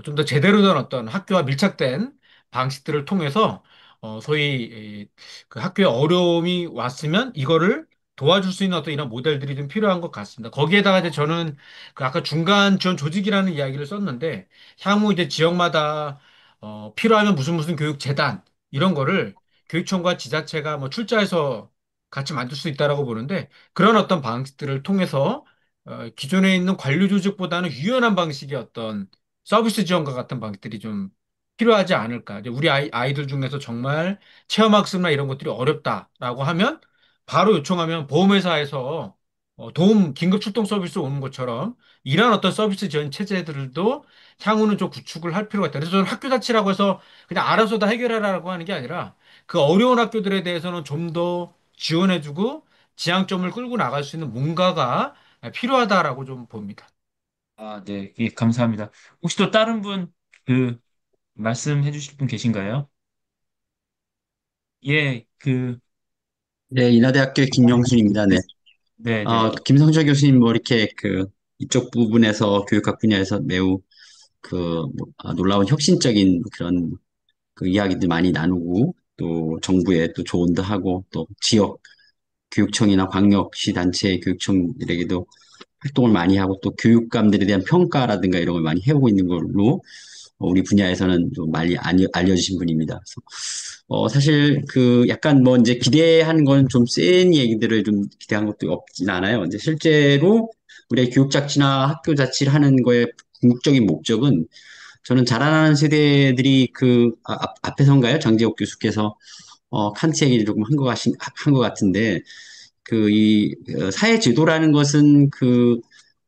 좀 더 제대로 된 어떤 학교와 밀착된 방식들을 통해서 소위 그 학교에 어려움이 왔으면 이거를 도와줄 수 있는 어떤 이런 모델들이 좀 필요한 것 같습니다. 거기에다가 이제 저는 그 아까 중간 지원 조직이라는 이야기를 썼는데 향후 이제 지역마다 필요하면 무슨 무슨 교육재단 이런 거를 교육청과 지자체가 뭐 출자해서 같이 만들 수 있다라고 보는데 그런 어떤 방식들을 통해서 기존에 있는 관료 조직보다는 유연한 방식의 어떤 서비스 지원과 같은 방식들이 좀 필요하지 않을까. 이제 우리 아이들 중에서 정말 체험학습이나 이런 것들이 어렵다라고 하면 바로 요청하면 보험회사에서 도움 긴급 출동 서비스 오는 것처럼 이런 어떤 서비스 지원 체제들도 향후는 좀 구축을 할 필요가 있다. 그래서 저는 학교 자치라고 해서 그냥 알아서 다 해결하라고 하는 게 아니라 그 어려운 학교들에 대해서는 좀 더 지원해주고 지향점을 끌고 나갈 수 있는 뭔가가 필요하다라고 좀 봅니다. 아, 네. 예, 감사합니다. 혹시 또 다른 분, 그, 말씀해 주실 분 계신가요? 예, 네, 인하대학교 김영순입니다. 네. 네. 김성철 교수님 뭐 이렇게 이쪽 부분에서 교육학 분야에서 매우 놀라운 혁신적인 그런 그 이야기들 많이 나누고 또 정부에 또 조언도 하고 또 지역 교육청이나 광역시 단체 교육청들에게도 활동을 많이 하고 또 교육감들에 대한 평가라든가 이런 걸 많이 해오고 있는 걸로 우리 분야에서는 좀 많이 알려주신 분입니다. 그래서 사실 약간 뭐 이제 기대하는 건 좀 센 얘기들을 좀 기대한 것도 없진 않아요. 이제 실제로 우리의 교육 자치나 학교 자치를 하는 거의 궁극적인 목적은 저는 자라나는 세대들이 앞에선가요? 장재옥 교수께서 칸트 얘기를 조금 한 것 같은데 사회 제도라는 것은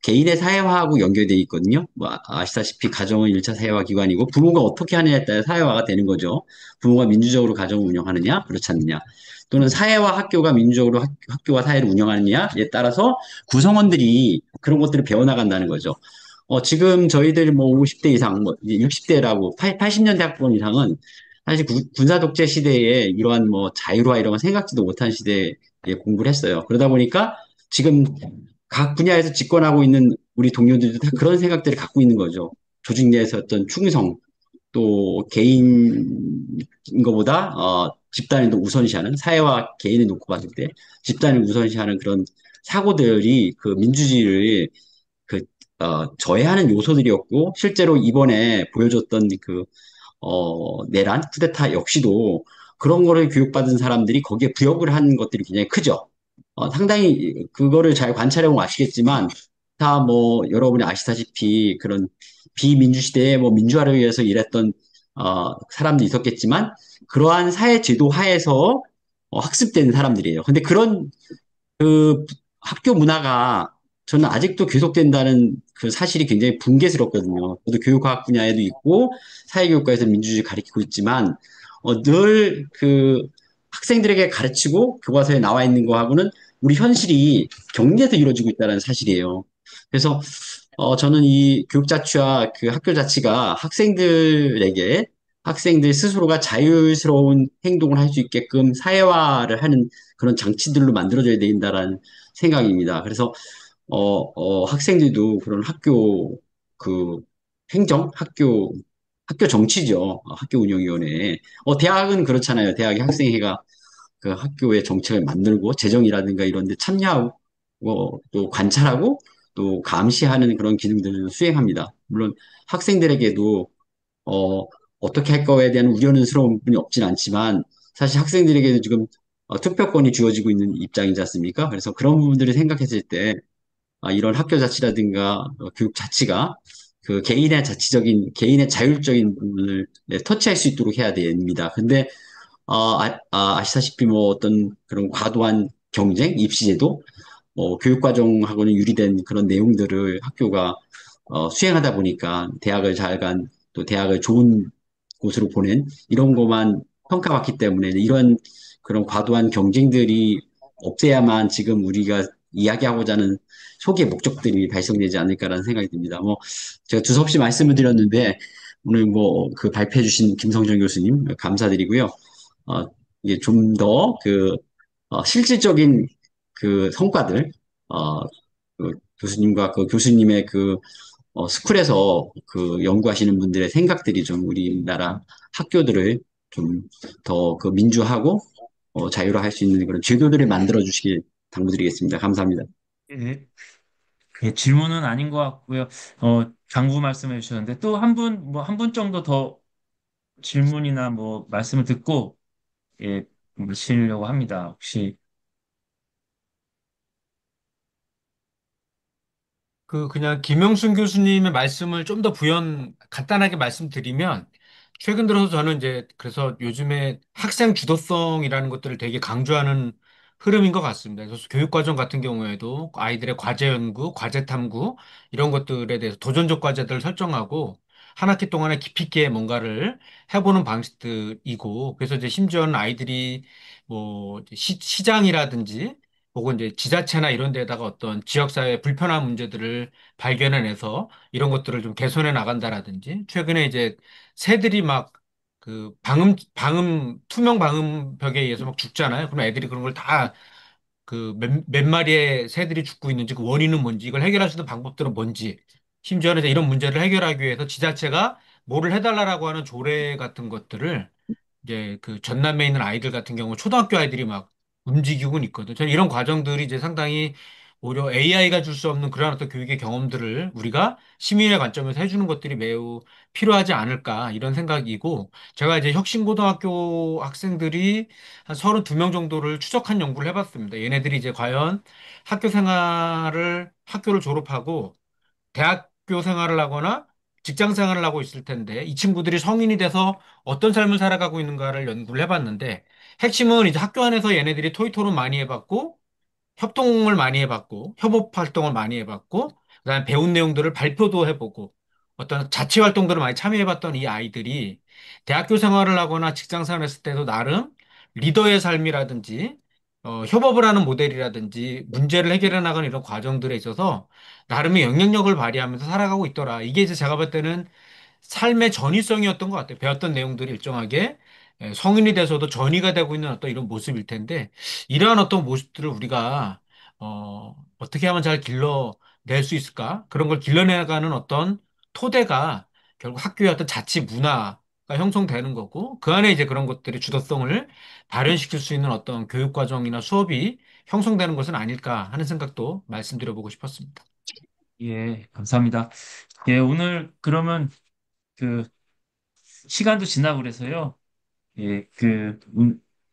개인의 사회화하고 연결돼 있거든요. 뭐 아시다시피 가정은 1차 사회화 기관이고 부모가 어떻게 하느냐에 따라 사회화가 되는 거죠. 부모가 민주적으로 가정을 운영하느냐, 그렇지 않느냐. 또는 사회와 학교가 민주적으로 학교와 사회를 운영하느냐에 따라서 구성원들이 그런 것들을 배워나간다는 거죠. 지금 저희들 뭐 50대 이상, 뭐 60대라고 80년대 학번 이상은 사실 군사 독재 시대에 이러한 뭐 자유화 이런 거 생각지도 못한 시대에 공부를 했어요. 그러다 보니까 지금 각 분야에서 집권하고 있는 우리 동료들도 다 그런 생각들을 갖고 있는 거죠. 조직 내에서 어떤 충성, 또 개인인 것보다 집단을 더 우선시하는 사회와 개인을 놓고 봤을 때 집단을 우선시하는 그런 사고들이 그 민주주의를 그 저해하는 요소들이었고 실제로 이번에 보여줬던 그 내란 쿠데타 역시도 그런 거를 교육받은 사람들이 거기에 부역을 한 것들이 굉장히 크죠. 상당히 그거를 잘 관찰해보면 아시겠지만 다 뭐 여러분이 아시다시피 그런 비민주 시대에 뭐 민주화를 위해서 일했던 사람도 있었겠지만 그러한 사회 제도 하에서 학습된 사람들이에요. 근데 그런 그 학교 문화가 저는 아직도 계속된다는 그 사실이 굉장히 붕괴스럽거든요. 저도 교육과학 분야에도 있고 사회교육과에서 민주주의 가르치고 있지만 늘 그 학생들에게 가르치고 교과서에 나와 있는 거하고는 우리 현실이 격리돼서 이루어지고 있다는 사실이에요. 그래서 저는 이 교육자치와 그 학교자치가 학생들 스스로가 자유스러운 행동을 할 수 있게끔 사회화를 하는 그런 장치들로 만들어져야 된다라는 생각입니다. 그래서 학생들도 그런 그 학교 정치죠. 학교 운영위원회. 대학은 그렇잖아요. 대학의 학생회가 그 학교의 정책을 만들고 재정이라든가 이런 데 참여하고 또 관찰하고 또 감시하는 그런 기능들을 수행합니다. 물론 학생들에게도 어, 어떻게 할 거에 대한 우려는스러운 부분이 없진 않지만 사실 학생들에게도 지금 투표권이 주어지고 있는 입장이지 않습니까? 그래서 그런 부분들을 생각했을 때 이런 학교 자치라든가 교육 자치가 그 개인의 자율적인 부분을 터치할 수 있도록 해야 됩니다. 근데 아시다시피 뭐 어떤 그런 과도한 경쟁, 입시제도, 교육과정하고는 유리된 그런 내용들을 학교가 수행하다 보니까 대학을 잘 간, 또 대학을 좋은 곳으로 보낸 이런 것만 평가받기 때문에 이런 그런 과도한 경쟁들이 없애야만 지금 우리가 이야기하고자 하는 소기의 목적들이 달성되지 않을까라는 생각이 듭니다. 뭐 제가 두서없이 말씀을 드렸는데 오늘 뭐 그 발표해 주신 김성정 교수님 감사드리고요. 어, 이게 좀 더 실질적인 그 성과들, 어, 그 교수님과 그 교수님의 그 스쿨에서 그 연구하시는 분들의 생각들이 좀 우리나라 학교들을 좀 더 그 민주하고 자유로할 수 있는 그런 제도들을 만들어 주시길 당부드리겠습니다. 감사합니다. 예, 질문은 아닌 것 같고요. 강구 말씀해 주셨는데 또 한 분, 뭐 한 분 정도 더 질문이나 뭐 말씀을 듣고 예, 마치려고 합니다. 혹시 그냥 김영순 교수님의 말씀을 좀 더 간단하게 말씀드리면, 최근 들어서 저는 이제, 그래서 요즘에 학생 주도성이라는 것들을 되게 강조하는 흐름인 것 같습니다. 그래서 교육과정 같은 경우에도 아이들의 과제 연구, 과제 탐구, 이런 것들에 대해서 도전적 과제들을 설정하고, 한 학기 동안에 깊이 있게 뭔가를 해보는 방식들이고, 그래서 이제 심지어는 아이들이 뭐, 시장이라든지, 혹은 이제 지자체나 이런 데다가 어떤 지역사회 불편한 문제들을 발견해내서 이런 것들을 좀 개선해 나간다라든지, 최근에 이제 새들이 막 투명 방음벽에 의해서 막 죽잖아요. 그럼 애들이 그런 걸 다 몇 마리의 새들이 죽고 있는지 그 원인은 뭔지, 이걸 해결할 수 있는 방법들은 뭔지, 심지어는 이제 이런 문제를 해결하기 위해서 지자체가 뭐를 해달라고 하는 조례 같은 것들을 이제 그 전남에 있는 아이들 같은 경우 초등학교 아이들이 막 움직이고는 있거든. 저는 이런 과정들이 이제 상당히 오히려 AI가 줄 수 없는 그런 어떤 교육의 경험들을 우리가 시민의 관점에서 해주는 것들이 매우 필요하지 않을까 이런 생각이고, 제가 이제 혁신고등학교 학생들이 한 32명 정도를 추적한 연구를 해봤습니다. 얘네들이 이제 과연 학교를 졸업하고 대학교 생활을 하거나 직장 생활을 하고 있을 텐데 이 친구들이 성인이 돼서 어떤 삶을 살아가고 있는가를 연구를 해봤는데, 핵심은 이제 학교 안에서 얘네들이 토의 토론 많이 해봤고 협동을 많이 해봤고 협업 활동을 많이 해봤고 그다음에 배운 내용들을 발표도 해보고 어떤 자치 활동들을 많이 참여해봤던 이 아이들이 대학교 생활을 하거나 직장 생활을 했을 때도 나름 리더의 삶이라든지 협업을 하는 모델이라든지 문제를 해결해 나가는 이런 과정들에 있어서 나름의 영향력을 발휘하면서 살아가고 있더라. 이게 이제 제가 볼 때는 삶의 전이성이었던 것 같아요. 배웠던 내용들이 일정하게 성인이 돼서도 전이가 되고 있는 어떤 이런 모습일 텐데, 이러한 어떤 모습들을 우리가, 어떻게 하면 잘 길러낼 수 있을까? 그런 걸 길러내가는 어떤 토대가 결국 학교의 어떤 자치 문화가 형성되는 거고, 그 안에 이제 그런 것들의 주도성을 발현시킬 수 있는 어떤 교육 과정이나 수업이 형성되는 것은 아닐까 하는 생각도 말씀드려보고 싶었습니다. 예, 감사합니다. 예, 오늘 그러면 그 시간도 지나고 그래서요. 예,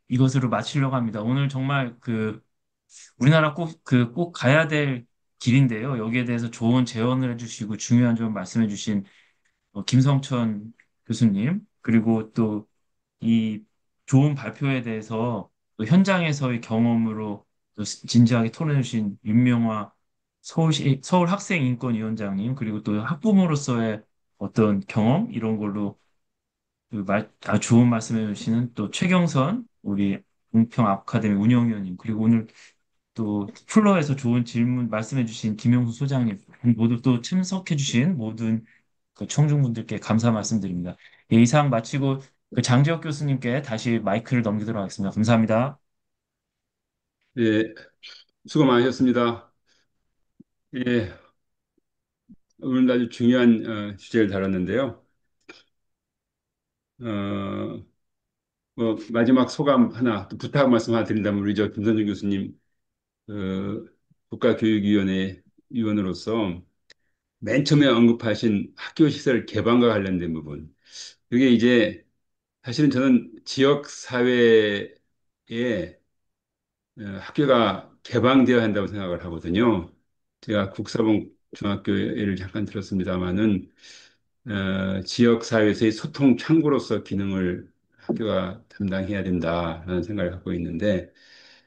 이것으로 마치려고 합니다. 오늘 정말 우리나라 꼭 가야 될 길인데요. 여기에 대해서 좋은 제언을 해주시고 중요한 점 말씀해 주신 김성천 교수님, 그리고 또 이 좋은 발표에 대해서 또 현장에서의 경험으로 또 진지하게 토론해 주신 윤명화 서울학생인권위원장님, 그리고 또 학부모로서의 어떤 경험, 이런 걸로 아주 좋은 말씀해 주시는 또 최경선, 우리 공평 아카데미 운영위원님, 그리고 오늘 또 플러에서 좋은 질문 말씀해 주신 김용수 소장님, 모두 또 참석해 주신 모든 청중분들께 감사 말씀드립니다. 예, 이상 마치고 장지혁 교수님께 다시 마이크를 넘기도록 하겠습니다. 감사합니다. 예, 수고 많으셨습니다. 예, 오늘 아주 중요한 주제를 다뤘는데요. 어, 마지막 소감 하나, 또 부탁 말씀 하나 드린다면 우리 저 김선중 교수님 국가교육위원회 위원으로서 맨 처음에 언급하신 학교 시설 개방과 관련된 부분. 그게 이제 사실은 저는 지역 사회에 학교가 개방되어야 한다고 생각을 하거든요. 제가 국사본 중학교를 잠깐 들었습니다마는 지역 사회에서의 소통 창구로서 기능을 학교가 담당해야 된다라는 생각을 갖고 있는데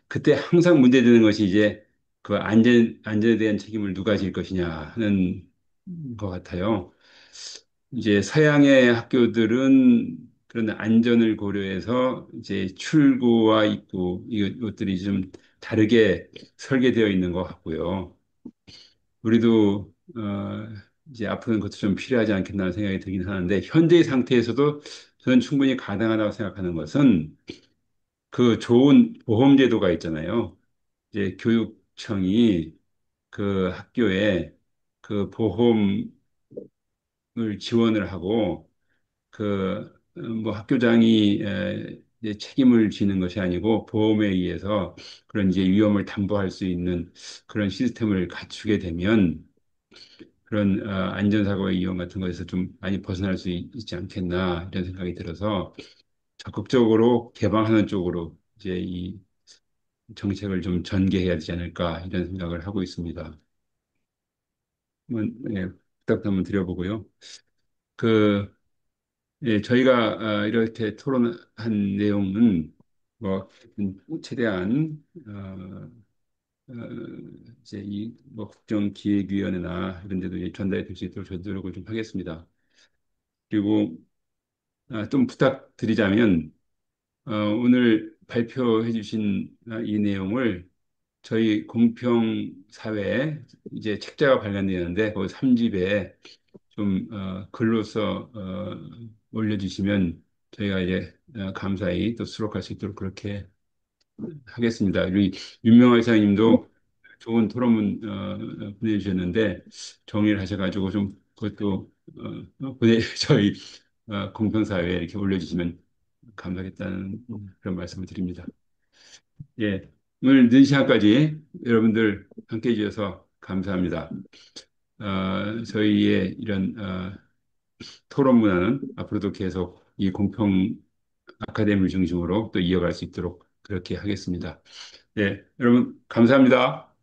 그때 항상 문제되는 것이 이제 그 안전에 대한 책임을 누가 질 것이냐 하는 것 같아요. 이제 서양의 학교들은 그런 안전을 고려해서 이제 출구와 입구 이것들이 좀 다르게 설계되어 있는 것 같고요. 우리도 이제 앞으로는 그것도 좀 필요하지 않겠나 하는 생각이 들긴 하는데 현재의 상태에서도 저는 충분히 가능하다고 생각하는 것은 그 좋은 보험 제도가 있잖아요. 이제 교육청이 그 학교에 그 보험을 지원을 하고 뭐 학교장이 이제 책임을 지는 것이 아니고 보험에 의해서 그런 이제 위험을 담보할 수 있는 그런 시스템을 갖추게 되면 그런 안전사고의 위험 같은 것에서 좀 많이 벗어날 수 있지 않겠나 이런 생각이 들어서 적극적으로 개방하는 쪽으로 이제 이 정책을 좀 전개해야 되지 않을까 이런 생각을 하고 있습니다. 예, 부탁도 한번 드려보고요. 그 예, 저희가 이렇게 토론한 내용은 뭐 최대한 어, 이제 이뭐 국정기획위원회나 이런 데도 이제 전달이 될 수 있도록 저희 노력을 좀 하겠습니다. 그리고 좀 부탁드리자면 오늘 발표해 주신 이 내용을 저희 공평사회 이제 책자가 발간되는데 그 3집에 좀 글로써 올려주시면 저희가 이제 감사히 또 수록할 수 있도록 그렇게 하겠습니다. 우리 윤명화 이사님도 좋은 토론문 보내주셨는데 정리를 하셔가지고 좀 그것도 저희 공평사회에 이렇게 올려주시면 감사하겠다는 그런 말씀을 드립니다. 예, 오늘 늦은 시간까지 여러분들 함께 해주셔서 감사합니다. 저희의 이런 토론 문화는 앞으로도 계속 이 공평 아카데미를 중심으로 또 이어갈 수 있도록 그렇게 하겠습니다. 네, 여러분 감사합니다.